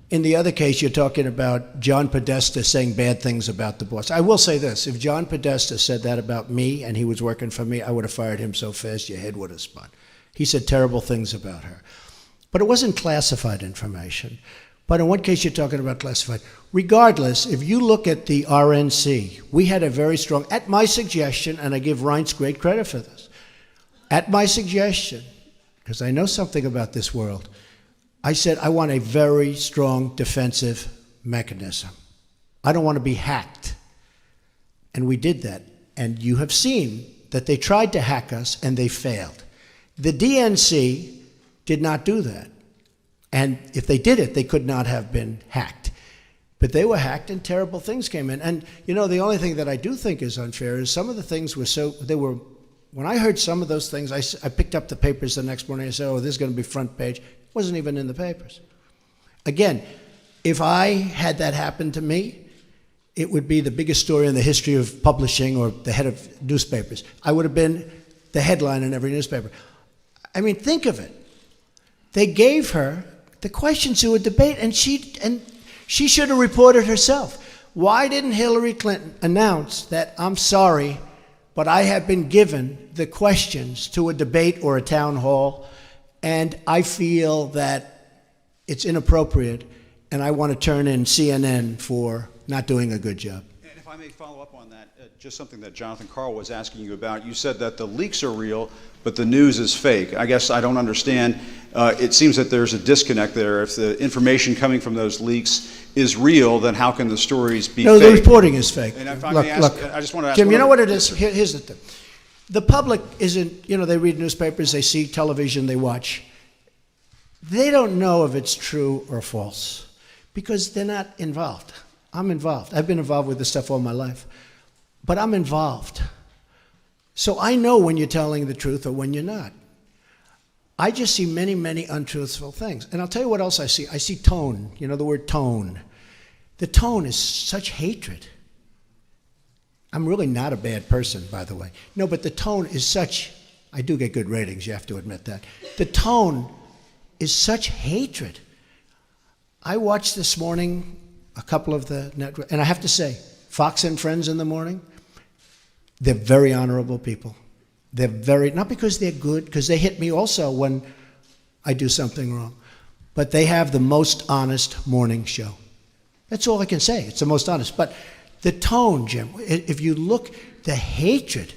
In the other case, you're talking about John Podesta saying bad things about the boss. I will say this. If John Podesta said that about me and he was working for me, I would have fired him so fast your head would have spun. He said terrible things about her. But it wasn't classified information. But in one case, you're talking about classified. Regardless, if you look at the RNC, we had a very strong, at my suggestion, and I give Reince great credit for this, at my suggestion, because I know something about this world, I said I want a very strong defensive mechanism. I don't want to be hacked. And we did that. And you have seen that they tried to hack us and they failed. The DNC did not do that. And if they did it, they could not have been hacked. But they were hacked and terrible things came in. And, the only thing that I do think is unfair is some of the things were when I heard some of those things, I picked up the papers the next morning and I said, oh, this is going to be front page. It wasn't even in the papers. Again, if I had that happen to me, it would be the biggest story in the history of publishing or the head of newspapers. I would have been the headline in every newspaper. I mean, think of it. They gave her the questions to a debate, and she should have reported herself. Why didn't Hillary Clinton announce that, I'm sorry, but I have been given the questions to a debate or a town hall, and I feel that it's inappropriate, and I want to turn in CNN for not doing a good job. And if I may follow up on that, just something that Jonathan Karl was asking you about. You said that the leaks are real, but the news is fake. I guess I don't understand. It seems that there's a disconnect there. If the information coming from those leaks is real, then how can the stories be No, fake? the reporting is fake. And if I Look, may ask, look, I just want to ask Jim, you know one what it is? Here's the thing. The public isn't, they read newspapers, they see television, they watch. They don't know if it's true or false because they're not involved. I'm involved. I've been involved with this stuff all my life, but I'm involved. So I know when you're telling the truth or when you're not. I just see many, many untruthful things. And I'll tell you what else I see. I see tone, the word tone. The tone is such hatred. I'm really not a bad person, by the way. No, but the tone is such, I do get good ratings, you have to admit that. The tone is such hatred. I watched this morning a couple of the network, and I have to say, Fox and Friends in the morning, they're very honorable people. They're very, not because they're good, because they hit me also when I do something wrong, but they have the most honest morning show. That's all I can say. It's the most honest. But the tone, Jim, if you look, the hatred,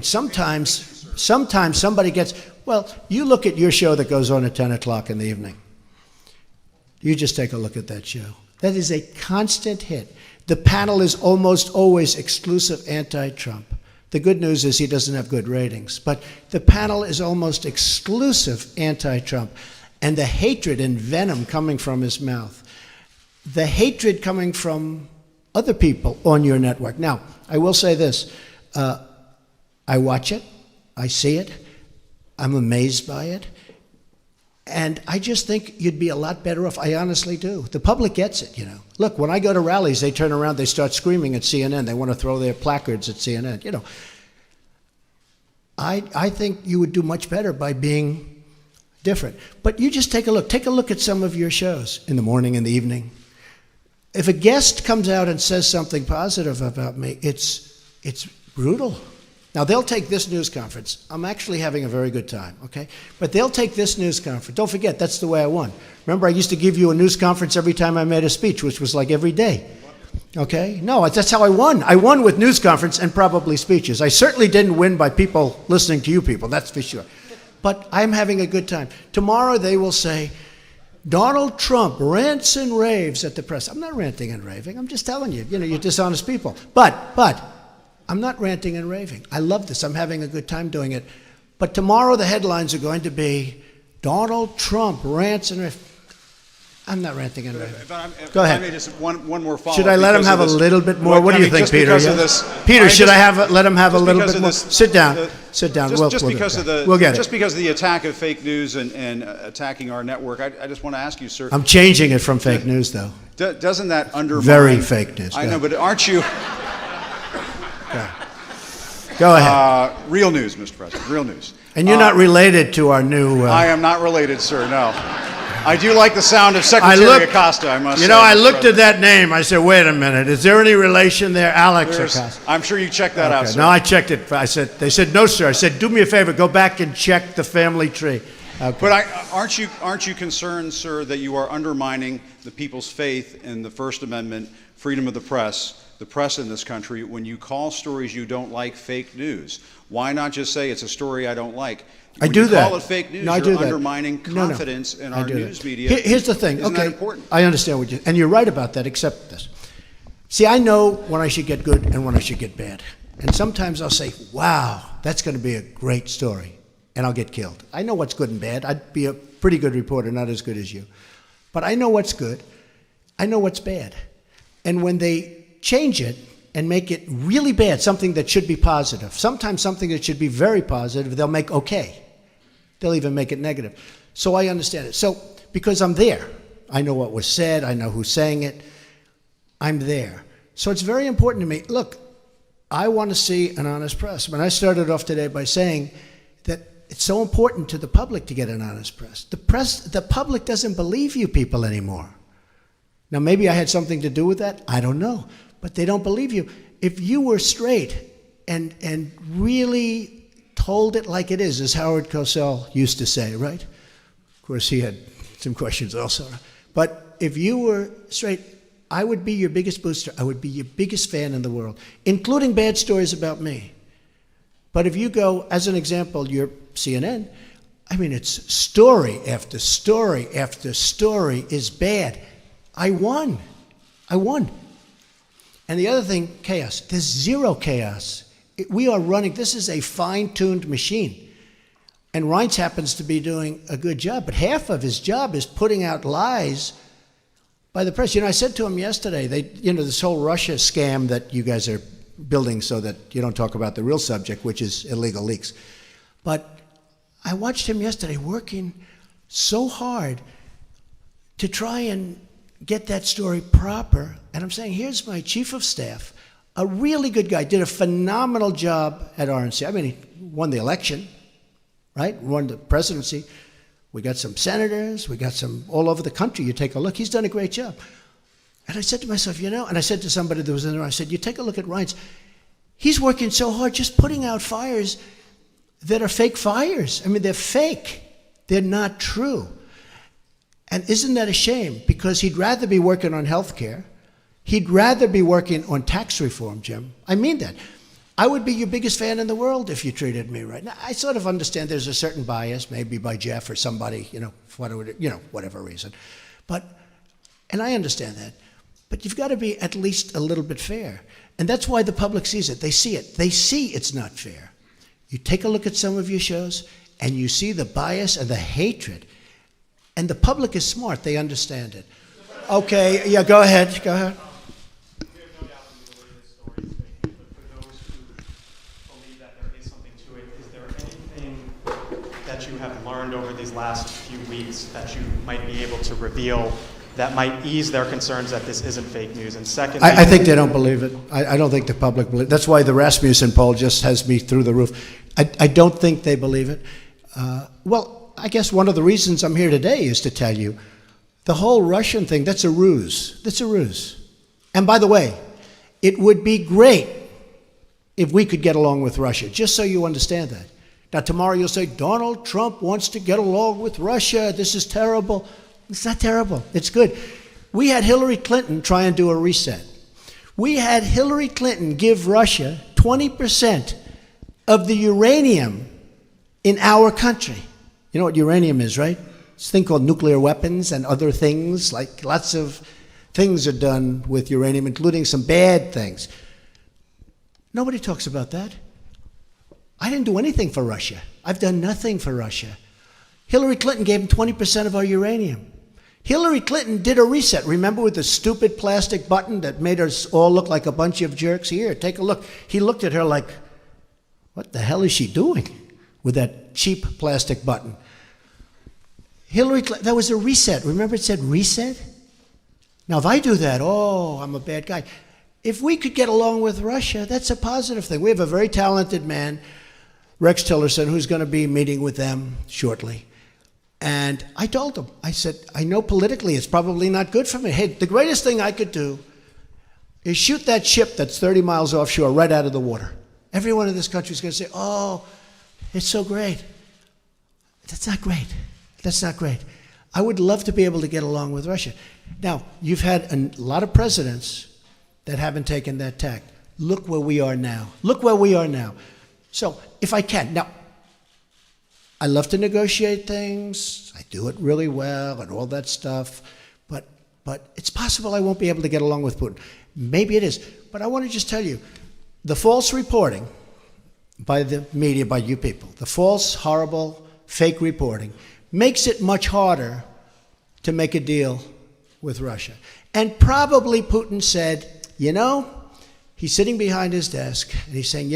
sometimes somebody gets, well, you look at your show that goes on at 10 o'clock in the evening. You just take a look at that show. That is a constant hit. The panel is almost always exclusive anti-Trump. The good news is he doesn't have good ratings, but the panel is almost exclusive anti-Trump. And the hatred and venom coming from his mouth, the hatred coming from other people on your network. Now, I will say this. I watch it. I see it. I'm amazed by it. And I just think you'd be a lot better off. I honestly do. The public gets it, Look, when I go to rallies, they turn around, they start screaming at CNN. They want to throw their placards at CNN, I think you would do much better by being different. But you just take a look. Take a look at some of your shows in the morning and the evening. If a guest comes out and says something positive about me, it's brutal. Now, they'll take this news conference. I'm actually having a very good time, okay? But they'll take this news conference. Don't forget, that's the way I won. Remember, I used to give you a news conference every time I made a speech, which was like every day, okay? No, that's how I won. I won with news conference and probably speeches. I certainly didn't win by people listening to you people, that's for sure. But I'm having a good time. Tomorrow they will say, Donald Trump rants and raves at the press. I'm not ranting and raving. I'm just telling you, you're dishonest people. But I'm not ranting and raving. I love this. I'm having a good time doing it. But tomorrow the headlines are going to be Donald Trump rants and raves. I'm not ranting and raving. Go ahead. I may just one more follow-up. Should I let him have a little bit more? What do you think, Peter? Peter, should I let him have a little bit more? Sit down. Sit down. We'll get it. Just because of the attack of fake news and attacking our network, I just want to ask you, sir. I'm changing it from fake news, though. Doesn't that undermine? Very fake news. I know, but aren't you? Go ahead. Real news, Mr. President. Real news. And you're not related to our new... I am not related, sir, no. I do like the sound of Secretary Acosta, I must say. I looked at that name. I said, wait a minute. Is there any relation there? Alex Acosta. I'm sure you checked that out, sir. No, I checked it. They said, no, sir. I said, do me a favor. Go back and check the family tree. Okay. But aren't you concerned, sir, that you are undermining the people's faith in the First Amendment, freedom of the press in this country, when you call stories you don't like fake news? Why not just say it's a story I don't like? When I do you that. Call it fake news, no, you're undermining confidence in our news media. Here's the thing. Isn't okay, that important? I understand what you... And you're right about that, except this. See, I know when I should get good and when I should get bad. And sometimes I'll say, wow, that's going to be a great story. And I'll get killed. I know what's good and bad. I'd be a pretty good reporter, not as good as you. But I know what's good. I know what's bad. And when they change it and make it really bad, something that should be positive, sometimes something that should be very positive, they'll make okay. They'll even make it negative. So I understand it. So because I'm there, I know what was said, I know who's saying it, I'm there. So it's very important to me. Look, I want to see an honest press. When I started off today by saying that it's so important to the public to get an honest press. The public doesn't believe you people anymore. Now, maybe I had something to do with that. I don't know. But they don't believe you. If you were straight and really told it like it is, as Howard Cosell used to say, right? Of course, he had some questions also. But if you were straight, I would be your biggest booster. I would be your biggest fan in the world, including bad stories about me. But if you go, as an example, your CNN, I mean, it's story after story after story is bad. I won. And the other thing, chaos. There's zero chaos. We are running, this is a fine-tuned machine. And Reince happens to be doing a good job, but half of his job is putting out lies by the press. You know, I said to him yesterday, this whole Russia scam that you guys are building so that you don't talk about the real subject, which is illegal leaks. But I watched him yesterday working so hard to try and get that story proper. And I'm saying, here's my chief of staff, a really good guy, did a phenomenal job at RNC. I mean, he won the election, right? Won the presidency. We got some senators, we got some all over the country. You take a look, he's done a great job. And I said to myself, and I said to somebody that was in there, I said, you take a look at Reince. He's working so hard just putting out fires that are fake fires. I mean, they're fake. They're not true. And isn't that a shame? Because he'd rather be working on health care. He'd rather be working on tax reform, Jim. I mean that. I would be your biggest fan in the world if you treated me right. Now, I sort of understand there's a certain bias, maybe by Jeff or somebody, for whatever reason. And I understand that. But you've got to be at least a little bit fair. And that's why the public sees it. They see it. They see it's not fair. You take a look at some of your shows, and you see the bias and the hatred. And the public is smart. They understand it. Okay, yeah, go ahead. We have no doubt that you believe this story is fake news, but for those who believe that there is something to it, is there anything that you have learned over these last few weeks that you might be able to reveal that might ease their concerns that this isn't fake news? And secondly, I think they don't believe it. I don't think the public believes it. That's why the Rasmussen poll just has me through the roof. I don't think they believe it. Well, I guess one of the reasons I'm here today is to tell you the whole Russian thing, that's a ruse. That's a ruse. And by the way, it would be great if we could get along with Russia, just so you understand that. Now, tomorrow you'll say, Donald Trump wants to get along with Russia. This is terrible. It's not terrible. It's good. We had Hillary Clinton try and do a reset. We had Hillary Clinton give Russia 20% of the uranium in our country. You know what uranium is, right? It's a thing called nuclear weapons and other things, like lots of things are done with uranium, including some bad things. Nobody talks about that. I didn't do anything for Russia. I've done nothing for Russia. Hillary Clinton gave them 20% of our uranium. Hillary Clinton did a reset. Remember with the stupid plastic button that made us all look like a bunch of jerks? Here, take a look. He looked at her like, what the hell is she doing with that cheap plastic button? Hillary Clinton, that was a reset. Remember it said reset? Now, if I do that, I'm a bad guy. If we could get along with Russia, that's a positive thing. We have a very talented man, Rex Tillerson, who's going to be meeting with them shortly. And I told him, I said, I know politically it's probably not good for me. Hey, the greatest thing I could do is shoot that ship that's 30 miles offshore right out of the water. Everyone in this country is going to say, oh, it's so great. That's not great. That's not great. I would love to be able to get along with Russia. Now, you've had a lot of presidents that haven't taken that tact. Look where we are now. Look where we are now. So, if I can. Now, I love to negotiate things. I do it really well and all that stuff. But it's possible I won't be able to get along with Putin. Maybe it is. But I want to just tell you, the false reporting by the media, by you people, the false, horrible, fake reporting, makes it much harder to make a deal with Russia. And probably Putin said, he's sitting behind his desk, and he's saying,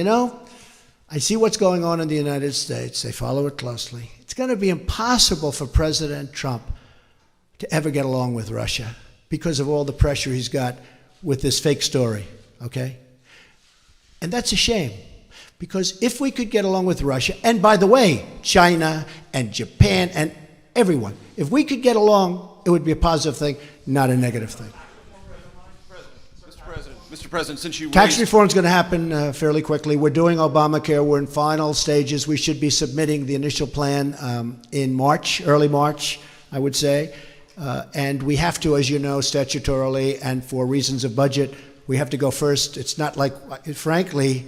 I see what's going on in the United States. They follow it closely. It's going to be impossible for President Trump to ever get along with Russia because of all the pressure he's got with this fake story, okay? And that's a shame. Because if we could get along with Russia, and by the way, China and Japan and everyone, if we could get along, it would be a positive thing, not a negative thing. Mr. President, since you Tax reform is going to happen fairly quickly. We're doing Obamacare. We're in final stages. We should be submitting the initial plan in March, early March, I would say. And we have to, as you know, statutorily and for reasons of budget, we have to go first. It's not like, frankly,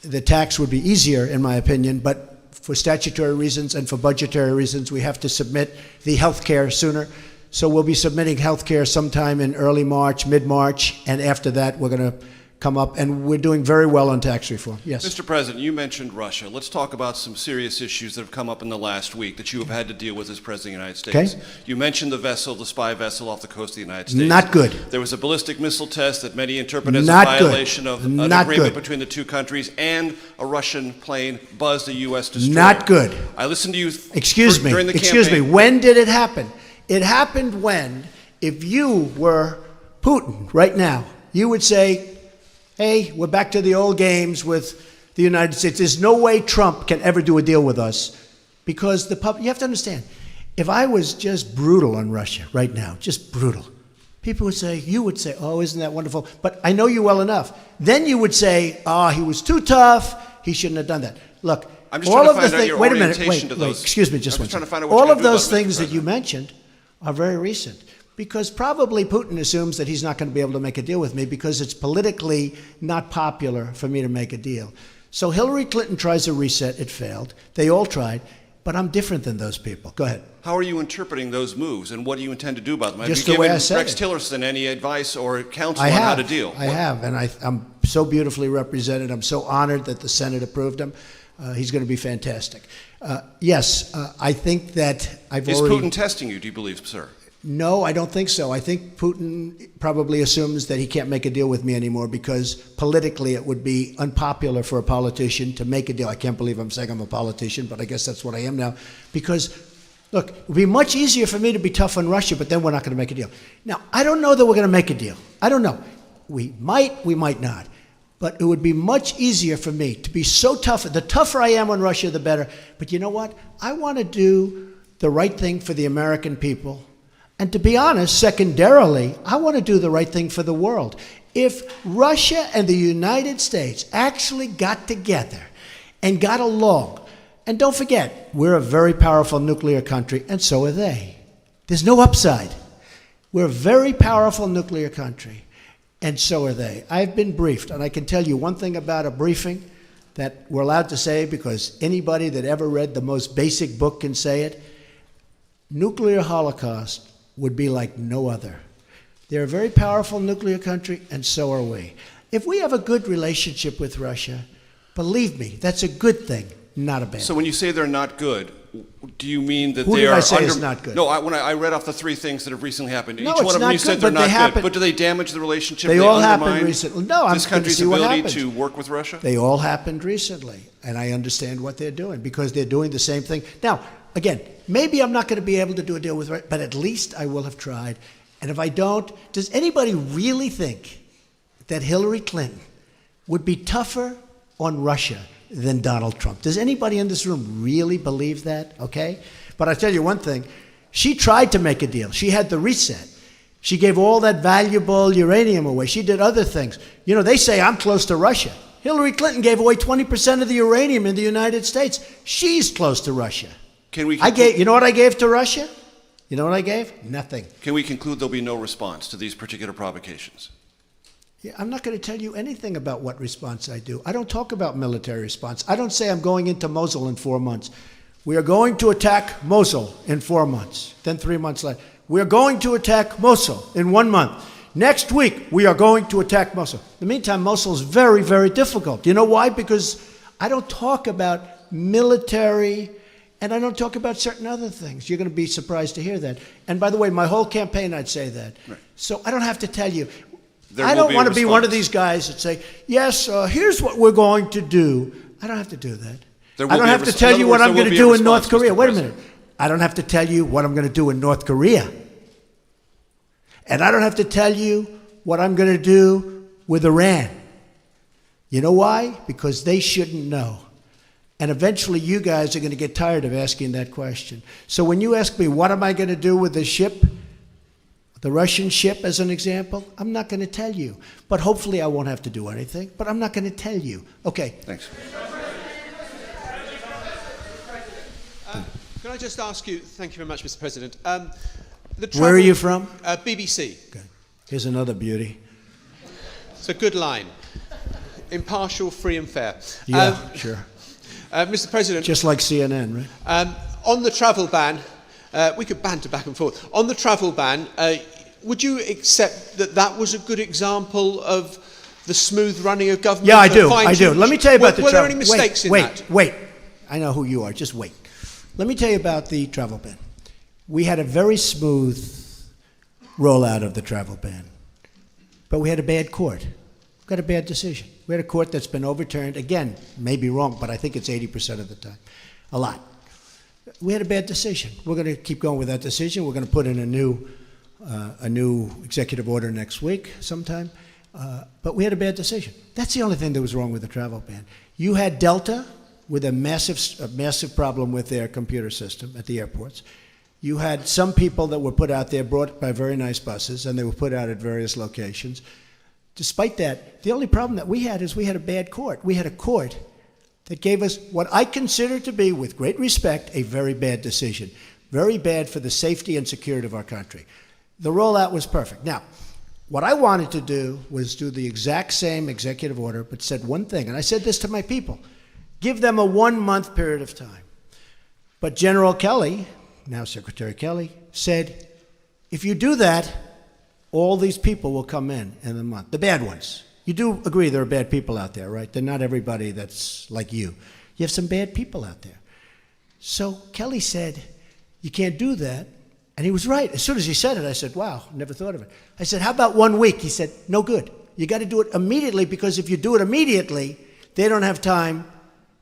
the tax would be easier, in my opinion, but for statutory reasons and for budgetary reasons, we have to submit the health care sooner. So we'll be submitting health care sometime in early March, mid-March, and after that, we're going to come up, and we're doing very well on tax reform. Yes. Mr. President, you mentioned Russia. Let's talk about some serious issues that have come up in the last week that you have had to deal with as President of the United States. Okay. You mentioned the spy vessel off the coast of the United States. Not good. There was a ballistic missile test that many interpret as Not a good. violation of an Not agreement good. between the two countries, and a Russian plane buzzed a U.S. destroyer. Not good. I listened to you Excuse me. during the Excuse me. campaign. When did it happen? It happened when, if you were Putin right now, you would say, hey, we're back to the old games with the United States. There's no way Trump can ever do a deal with us because the public, you have to understand, if I was just brutal on Russia right now, just brutal, people would say, you would say, oh, isn't that wonderful? But I know you well enough. Then you would say, oh, he was too tough. He shouldn't have done that. Look, I'm just trying to find out your wait a minute, orientation to wait, those. excuse me just I'm one just trying to second. find out what you're All gonna of do about those it, Mr. things that you President. mentioned are very recent. Because probably Putin assumes that he's not going to be able to make a deal with me because it's politically not popular for me to make a deal. So Hillary Clinton tries a reset. It failed. They all tried. But I'm different than those people. Go ahead. How are you interpreting those moves, and what do you intend to do about them? Just have you the way given I said Rex it. Tillerson any advice or counsel I on have. how to deal? I have. And I'm so beautifully represented. I'm so honored that the Senate approved him. He's going to be fantastic. Yes, I think that I've Is already... Putin testing you, do you believe, sir? No, I don't think so. I think Putin probably assumes that he can't make a deal with me anymore because politically it would be unpopular for a politician to make a deal. I can't believe I'm saying I'm a politician, but I guess that's what I am now. Because, look, it would be much easier for me to be tough on Russia, but then we're not going to make a deal. Now, I don't know that we're going to make a deal. I don't know. We might not. But it would be much easier for me to be so tough. The tougher I am on Russia, the better. But you know what? I want to do the right thing for the American people. And to be honest, secondarily, I want to do the right thing for the world. If Russia and the United States actually got together and got along, and don't forget, we're a very powerful nuclear country, and so are they. There's no upside. We're a very powerful nuclear country, and so are they. I've been briefed, and I can tell you one thing about a briefing that we're allowed to say because anybody that ever read the most basic book can say it. Nuclear holocaust would be like no other. They're a very powerful nuclear country, and so are we. If we have a good relationship with Russia, believe me, that's a good thing, not a bad So thing. when you say they're not good, do you mean that Who they did are I say under... is not good? No, when I read off the three things that have recently happened. No, Each it's one of them not you said good, they're but they not happen. good. But do they damage the relationship? They Do all undermine happened recently. No, I'm this going to country's see what ability happens. to work with Russia? They all happened recently, and I understand what they're doing because they're doing the same thing. Now, again, maybe I'm not going to be able to do a deal with Russia, but at least I will have tried. And if I don't, does anybody really think that Hillary Clinton would be tougher on Russia than Donald Trump? Does anybody in this room really believe that? Okay? But I tell you one thing, she tried to make a deal. She had the reset. She gave all that valuable uranium away. She did other things. You know, they say I'm close to Russia. Hillary Clinton gave away 20% of the uranium in the United States. She's close to Russia. Can we You know what I gave to Russia? You know what I gave? Nothing. Can we conclude there'll be no response to these particular provocations? Yeah, I'm not going to tell you anything about what response I do. I don't talk about military response. I don't say I'm going into Mosul in 4 months. We are going to attack Mosul in 4 months. Then 3 months later, we are going to attack Mosul in 1 month. Next week, we are going to attack Mosul. In the meantime, Mosul is very, very difficult. You know why? Because I don't talk about military, and I don't talk about certain other things. You're going to be surprised to hear that. And by the way, my whole campaign, I'd say that. Right. So I don't have to tell you. There I will don't be a want to be one of response. these guys that say, yes, here's what we're going to do. I don't have to do that. There I will don't be a have to res- tell in you other what words, I'm there going will to be a do in North response, Korea. Mr. Wait a President. minute. I don't have to tell you what I'm going to do in North Korea. And I don't have to tell you what I'm going to do with Iran. You know why? Because they shouldn't know. And eventually you guys are going to get tired of asking that question. So when you ask me, what am I going to do with the ship, the Russian ship as an example, I'm not going to tell you. But hopefully I won't have to do anything. But I'm not going to tell you. Okay. Thanks. Can I just ask you, thank you very much, Mr. President. Where are you from? BBC. Okay. Here's another beauty. It's a good line. Impartial, free and fair. Yeah, sure. Mr. President, Just like CNN, right? on the travel ban, we could banter back and forth. On the travel ban, would you accept that that was a good example of the smooth running of government? Yeah, I do. I do. Let me tell you about the Were there travel. any mistakes in that? Wait. I know who you are. Just wait. Let me tell you about the travel ban. We had a very smooth rollout of the travel ban, but we had a bad court. We got a bad decision. We had a court that's been overturned. Again, maybe wrong, but I think it's 80% of the time. A lot. We had a bad decision. We're going to keep going with that decision. We're going to put in a new executive order next week sometime. But we had a bad decision. That's the only thing that was wrong with the travel ban. You had Delta with a massive problem with their computer system at the airports. You had some people that were put out there, brought by very nice buses, and they were put out at various locations. Despite that, the only problem that we had is we had a bad court. We had a court that gave us what I consider to be, with great respect, a very bad decision. Very bad for the safety and security of our country. The rollout was perfect. Now, what I wanted to do was do the exact same executive order, but said one thing, and I said this to my people: give them a 1-month period of time. But General Kelly, now Secretary Kelly, said, if you do that, all these people will come in a month, the bad ones. You do agree there are bad people out there, right? They're not everybody that's like you. You have some bad people out there. So Kelly said, you can't do that. And he was right. As soon as he said it, I said, wow, never thought of it. I said, how about 1 week? He said, no good. You got to do it immediately, because if you do it immediately, they don't have time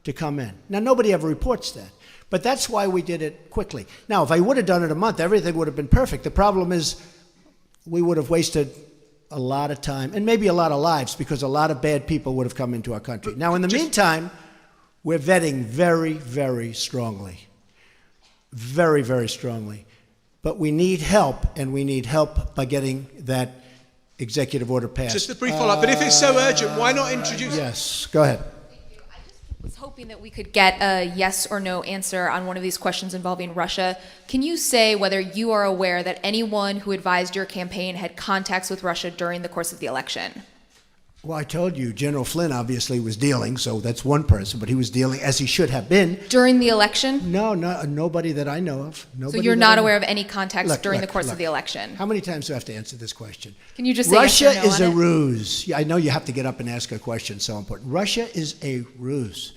to come in. Now, nobody ever reports that. But that's why we did it quickly. Now, if I would have done it a month, everything would have been perfect. The problem is we would have wasted a lot of time and maybe a lot of lives, because a lot of bad people would have come into our country. Now, in the meantime, we're vetting very, very strongly. Very, very strongly. But we need help, and we need help by getting that executive order passed. Just a brief follow-up, but if it's so urgent, why not introduce... Yes, go ahead. I was hoping that we could get a yes or no answer on one of these questions involving Russia. Can you say whether you are aware that anyone who advised your campaign had contacts with Russia during the course of the election? Well, I told you, General Flynn obviously was dealing, so that's one person, but he was dealing as he should have been. During the election? No, nobody that I know of. Nobody So you're that not I know. aware of any contacts during the course Look. of the election? How many times do I have to answer this question? Can you just say Russia yes or no is on a it? ruse. Yeah, I know you have to get up and ask a question, so important. Russia is a ruse.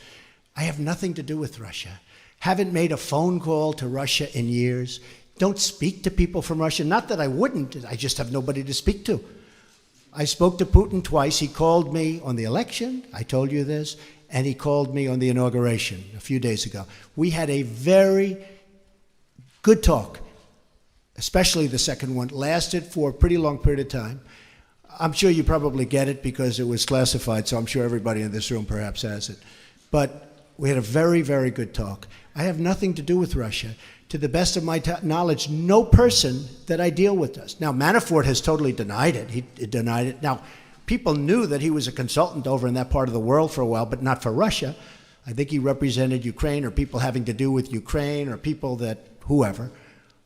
I have nothing to do with Russia. Haven't made a phone call to Russia in years. Don't speak to people from Russia. Not that I wouldn't, I just have nobody to speak to. I spoke to Putin twice. He called me on the election, I told you this, and he called me on the inauguration a few days ago. We had a very good talk, especially the second one. Lasted for a pretty long period of time. I'm sure you probably get it because it was classified, so I'm sure everybody in this room perhaps has it. But we had a very, very good talk. I have nothing to do with Russia. To the best of my knowledge, no person that I deal with does. Now, Manafort has totally denied it. He denied it. Now, people knew that he was a consultant over in that part of the world for a while, but not for Russia. I think he represented Ukraine, or people having to do with Ukraine, or people that, whoever.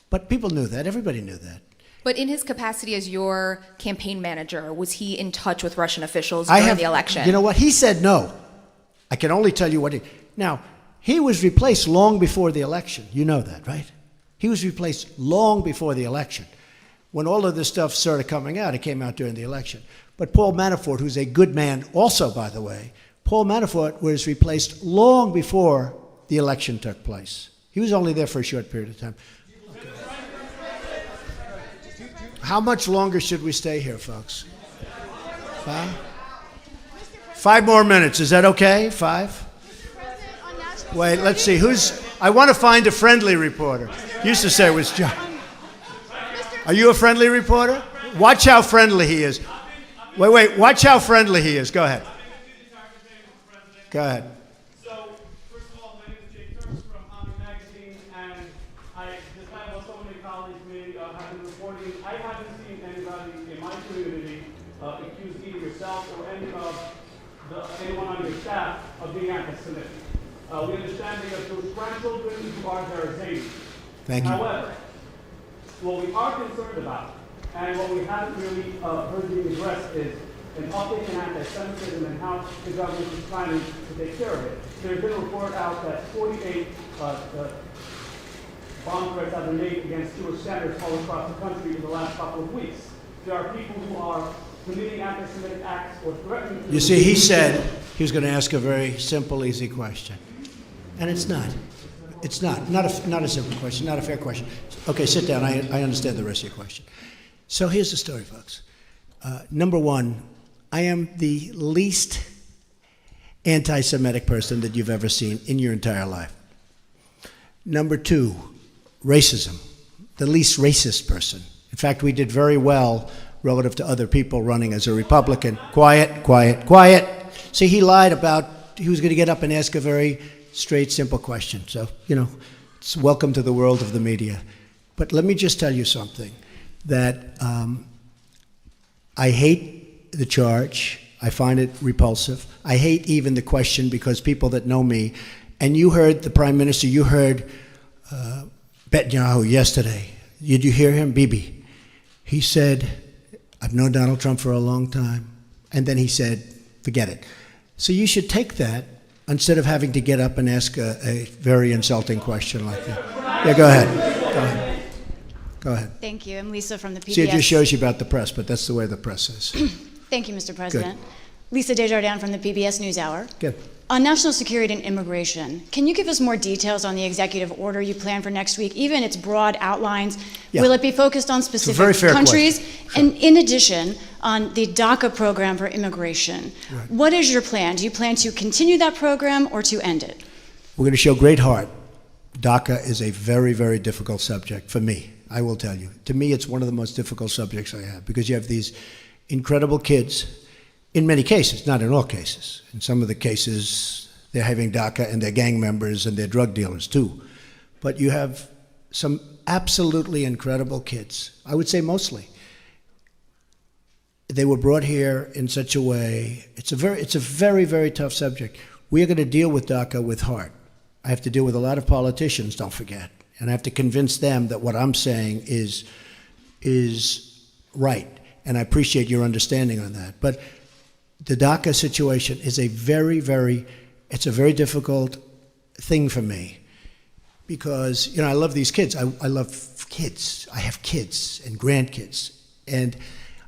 But people knew that. Everybody knew that. But in his capacity as your campaign manager, was he in touch with Russian officials during the election? You know what? He said no. I can only tell you what he... Now, he was replaced long before the election. You know that, right? He was replaced long before the election. When all of this stuff started coming out, it came out during the election. But Paul Manafort, who's a good man also, by the way, Paul Manafort was replaced long before the election took place. He was only there for a short period of time. Okay. How much longer should we stay here, folks? 5 more minutes. Is that okay? 5? Wait, let's see. I want to find a friendly reporter. Used to say it was John. Are you a friendly reporter? Watch how friendly he is. Wait. Watch how friendly he is. Go ahead. Go ahead. So, first of all, my name is Jake Turks from Omni Magazine, and despite what so many colleagues may have been reporting, I haven't seen anybody in my community accuse either yourself or anyone on your staff of being anti-Semitic. We understand that you have 2 grandchildren who are Zayis. Thank you. However, What we are concerned about, and what we haven't really heard being addressed, is an update in anti-Semitism and how the government is trying to take care of it. There's been a report out that 48 bomb threats have been made against Jewish centers all across the country in the last couple of weeks. There are people who are committing anti-Semitic acts or threatening to... You see, he said he was going to ask a very simple, easy question. And it's not. It's not. Not a simple question, not a fair question. Okay, sit down. I understand the rest of your question. So here's the story, folks. Number one, I am the least anti-Semitic person that you've ever seen in your entire life. Number two, racism. The least racist person. In fact, we did very well relative to other people running as a Republican. Quiet, quiet, quiet. See, he lied about he was going to get up and ask a very straight, simple question. So, you know, it's welcome to the world of the media. But let me just tell you something, that I hate the charge. I find it repulsive. I hate even the question, because people that know me, and you heard the Prime Minister, you heard Netanyahu yesterday. Did you hear him? Bibi. He said, I've known Donald Trump for a long time. And then he said, forget it. So you should take that instead of having to get up and ask a very insulting question like that. Yeah, go ahead. Go ahead. Go ahead. Thank you. I'm Lisa from the PBS. See, it just shows you about the press, but that's the way the press is. Thank you, Mr. President. Lisa Desjardins from the PBS NewsHour. Good. On national security and immigration, can you give us more details on the executive order you plan for next week, even its broad outlines? Yeah. Will it be focused on specific very fair countries? question. And in addition, on the DACA program for immigration, Right. what is your plan? Do you plan to continue that program or to end it? We're going to show great heart. DACA is a very, very difficult subject for me, I will tell you. To me, it's one of the most difficult subjects I have, because you have these incredible kids, in many cases, not in all cases. In some of the cases, they're having DACA and they're gang members and they're drug dealers too. But you have some absolutely incredible kids, I would say mostly. They were brought here in such a way, it's a very, very tough subject. We are going to deal with DACA with heart. I have to deal with a lot of politicians, don't forget. And I have to convince them that what I'm saying is right. And I appreciate your understanding on that. But the DACA situation is a very, very difficult thing for me, because, you know, I love these kids. I love kids. I have kids and grandkids. And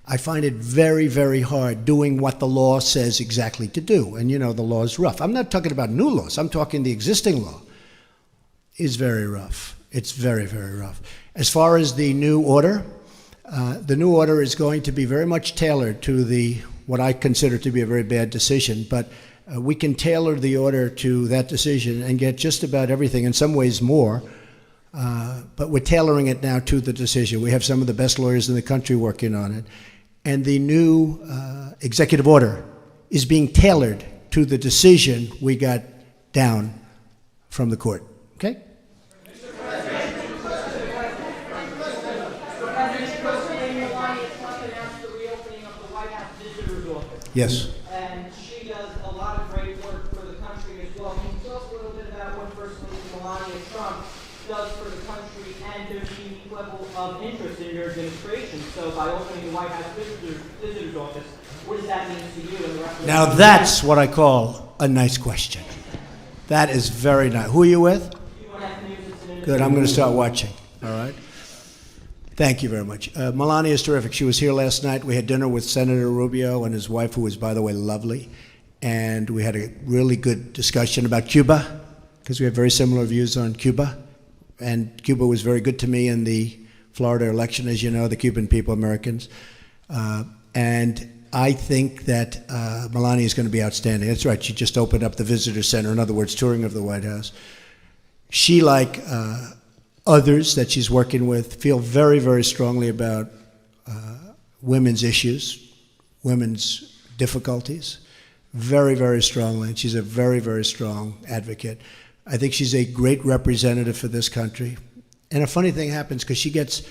I find it very, very hard doing what the law says exactly to do. And, you know, the law is rough. I'm not talking about new laws. I'm talking the existing law is very rough. It's very, very rough. As far as the new order is going to be very much tailored to what I consider to be a very bad decision, but we can tailor the order to that decision and get just about everything, in some ways more, but we're tailoring it now to the decision. We have some of the best lawyers in the country working on it, and the new executive order is being tailored to the decision we got down from the court. Okay? Yes. And she does a lot of great work for the country as well. Can you tell us a little bit about what First Lady Melania Trump does for the country, and there's a unique level of interest in your administration? So by opening the White House visitor's office, what does that mean to you and the rest of the Now that's what I call a nice question. That is very nice. Who are you with? Good, I'm going to start watching. All right. Thank you very much. Melania is terrific. She was here last night. We had dinner with Senator Rubio and his wife, who was, by the way, lovely. And we had a really good discussion about Cuba, because we have very similar views on Cuba. And Cuba was very good to me in the Florida election, as you know, the Cuban people, Americans. And I think that Melania is going to be outstanding. That's right. She just opened up the visitor center, in other words, touring of the White House. She, like others that she's working with, feel very, very strongly about women's issues, women's difficulties, very, very strongly. And she's a very, very strong advocate. I think she's a great representative for this country. And a funny thing happens, because she gets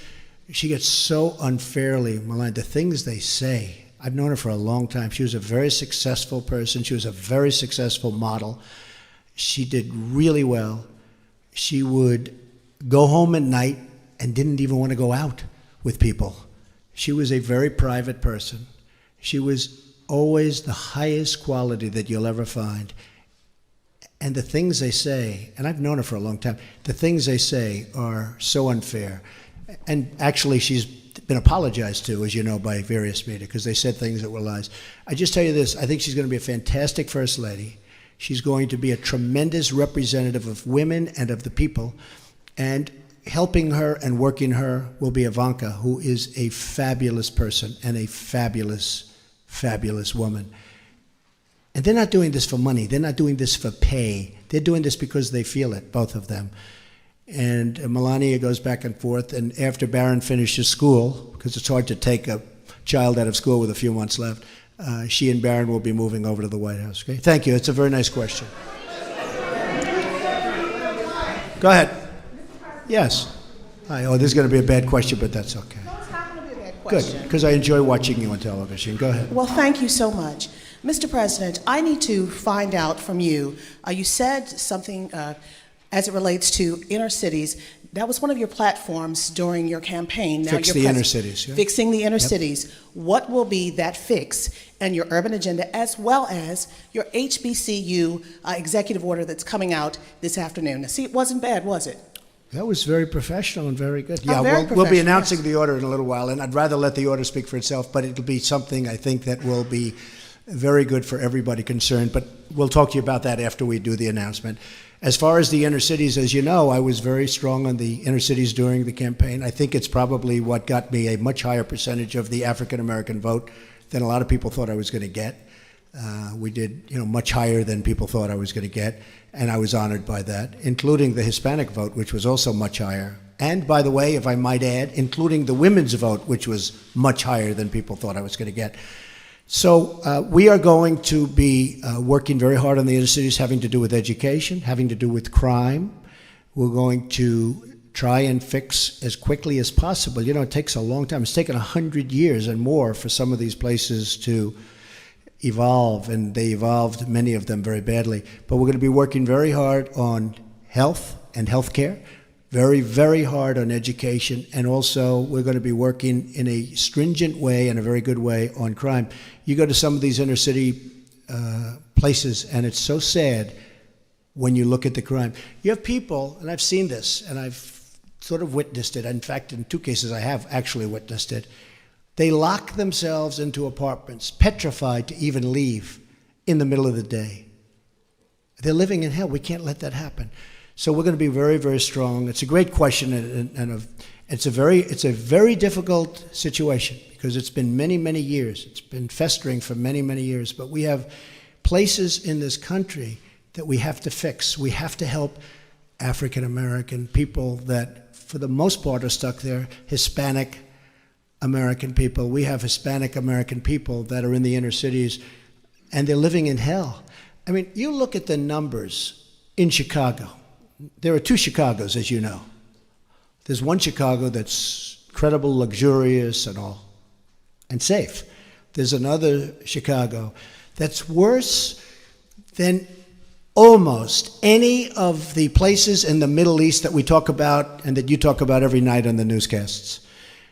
so unfairly maligned. The things they say, I've known her for a long time. She was a very successful person. She was a very successful model. She did really well. She would go home at night and didn't even want to go out with people. She was a very private person. She was always the highest quality that you'll ever find. And the things they say, and I've known her for a long time, the things they say are so unfair. And actually, she's been apologized to, as you know, by various media, because they said things that were lies. I just tell you this, I think she's going to be a fantastic First Lady. She's going to be a tremendous representative of women and of the people. And helping her and working her will be Ivanka, who is a fabulous person and a fabulous, fabulous woman. And they're not doing this for money. They're not doing this for pay. They're doing this because they feel it, both of them. And Melania goes back and forth, and after Barron finishes school, because it's hard to take a child out of school with a few months left, she and Barron will be moving over to the White House. Okay? Thank you. It's a very nice question. Go ahead. Yes. Hi. Oh, this is going to be a bad question, but that's okay. No, it's not going to be a bad Good, question. because I enjoy watching you on television. Go ahead. Well, thank you so much. Mr. President, I need to find out from you, you said something as it relates to inner cities. That was one of your platforms during your campaign. Now Fix the inner cities. Yeah. Fixing the inner cities. What will be that fix and your urban agenda, as well as your HBCU executive order that's coming out this afternoon? Now, see, it wasn't bad, was it? That was very professional and very good. Oh, Yeah, very we'll be professional, announcing yes. the order in a little while, and I'd rather let the order speak for itself, but it'll be something I think that will be very good for everybody concerned. But we'll talk to you about that after we do the announcement. As far as the inner cities, as you know, I was very strong on the inner cities during the campaign. I think it's probably what got me a much higher percentage of the African-American vote than a lot of people thought I was going to get. We did, much higher than people thought I was going to get, and I was honored by that, including the Hispanic vote, which was also much higher. And by the way, if I might add, including the women's vote, which was much higher than people thought I was going to get. So we are going to be working very hard on the inner cities, having to do with education, having to do with crime. We're going to try and fix as quickly as possible. It takes a long time. It's taken 100 years and more for some of these places to evolve, and they evolved, many of them, very badly. But we're going to be working very hard on health and healthcare, very, very hard on education, and also we're going to be working in a stringent way and a very good way on crime. You go to some of these inner city places, and it's so sad when you look at the crime. You have people, and I've seen this, and I've sort of witnessed it. In fact, in 2 cases, I have actually witnessed it. They lock themselves into apartments, petrified to even leave in the middle of the day. They're living in hell. We can't let that happen. So we're going to be very, very strong. It's a great question, and it's a very difficult situation because it's been many, many years. It's been festering for many, many years. But we have places in this country that we have to fix. We have to help African American people that, for the most part, are stuck there. Hispanic American people. We have Hispanic American people that are in the inner cities, and they're living in hell. I mean, you look at the numbers in Chicago. There are 2 Chicagos, as you know. There's one Chicago that's incredible, luxurious, and all, and safe. There's another Chicago that's worse than almost any of the places in the Middle East that we talk about and that you talk about every night on the newscasts.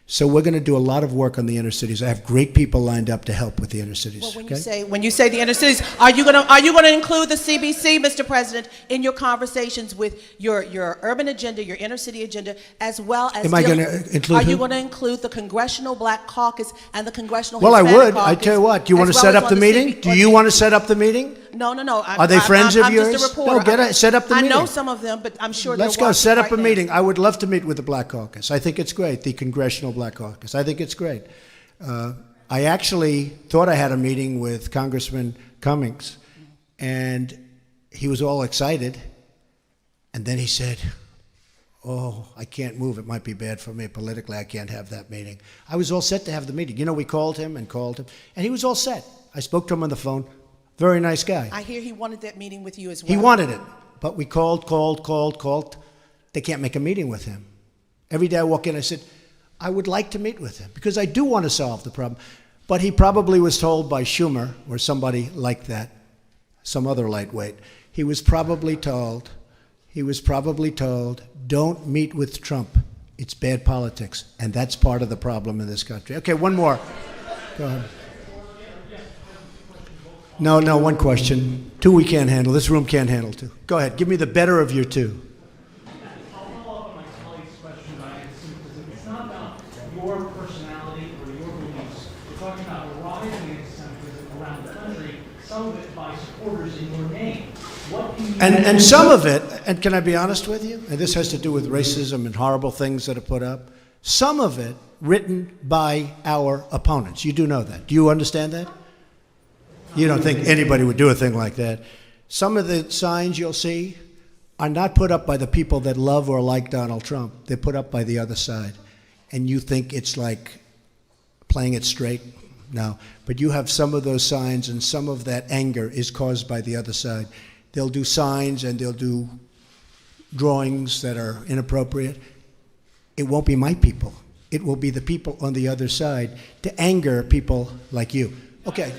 So we're going to do a lot of work on the inner cities. I have great people lined up to help with the inner cities. Well, okay? when you say the inner cities, are you going to include the CBC, Mr. President, in your conversations with your urban agenda, your inner city agenda, as well as? Am I going to include? Are you going to include the Congressional Black Caucus and the Congressional Well, Hispanic I would. Caucus, I tell you what. Do you want to set up the meeting? Do you want to set up the meeting? No. Are they friends of yours? I'm just a reporter. No, set up the meeting. I know some of them, but I'm sure Let's they're go. Set up watching a right meeting. I would love to meet with the Black Caucus. I think it's great, the Congressional Black Caucus. I think it's great. I actually thought I had a meeting with Congressman Cummings, and he was all excited, and then he said, "Oh, I can't move. It might be bad for me politically. I can't have that meeting." I was all set to have the meeting. We called him, and he was all set. I spoke to him on the phone. Very nice guy. I hear he wanted that meeting with you as well. He wanted it, but we called. They can't make a meeting with him. Every day I walk in, I said, I would like to meet with him because I do want to solve the problem. But he probably was told by Schumer or somebody like that, some other lightweight, he was probably told, don't meet with Trump It's bad politics, and that's part of the problem in this country. Okay, one more. Go ahead. No, one question. Two we can't handle. This room can't handle two. Go ahead. Give me the better of your two. I'll follow up on my colleague's question by asking, because it's not about your personality or your beliefs. We're talking about a rising anti-Semitism around the country, some of it by supporters in your name. What can you And some of it, and can I be honest with you? And this has to do with racism and horrible things that are put up. Some of it written by our opponents. You do know that. Do you understand that? You don't think anybody would do a thing like that. Some of the signs you'll see are not put up by the people that love or like Donald Trump. They're put up by the other side. And you think it's like playing it straight? No. But you have some of those signs, and some of that anger is caused by the other side. They'll do signs and they'll do drawings that are inappropriate. It won't be my people. It will be the people on the other side to anger people like you. Okay.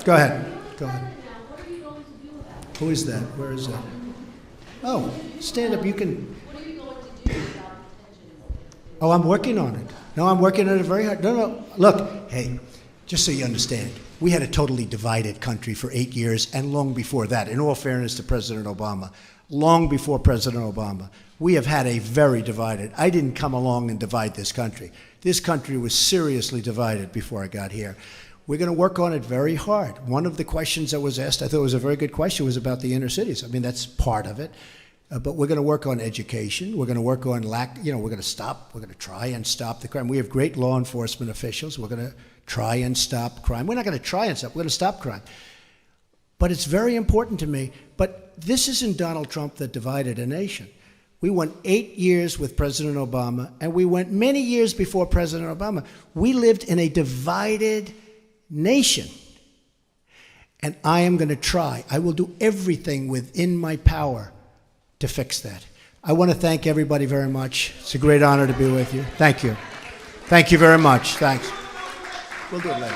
Go ahead. Go ahead. Who is that? Where is that? Oh, stand up. You can. Oh, I'm working on it. No, I'm working on it very hard. No. Look, hey, just so you understand, we had a totally divided country for 8 years, and long before that, in all fairness to President Obama, long before President Obama, we have had a very divided. I didn't come along and divide this country. This country was seriously divided before I got here. We're going to work on it very hard. One of the questions that was asked, I thought was a very good question, was about the inner cities. I mean, that's part of it. But we're going to work on education. We're going to work on we're going to try and stop the crime. We have great law enforcement officials. We're going to try and stop crime. We're not going to try and stop, we're going to stop crime. But it's very important to me. But this isn't Donald Trump that divided a nation. We went 8 years with President Obama, and we went many years before President Obama. We lived in a divided nation. And I am going to try. I will do everything within my power to fix that. I want to thank everybody very much. It's a great honor to be with you. Thank you. Thank you very much. Thanks. We'll do it later.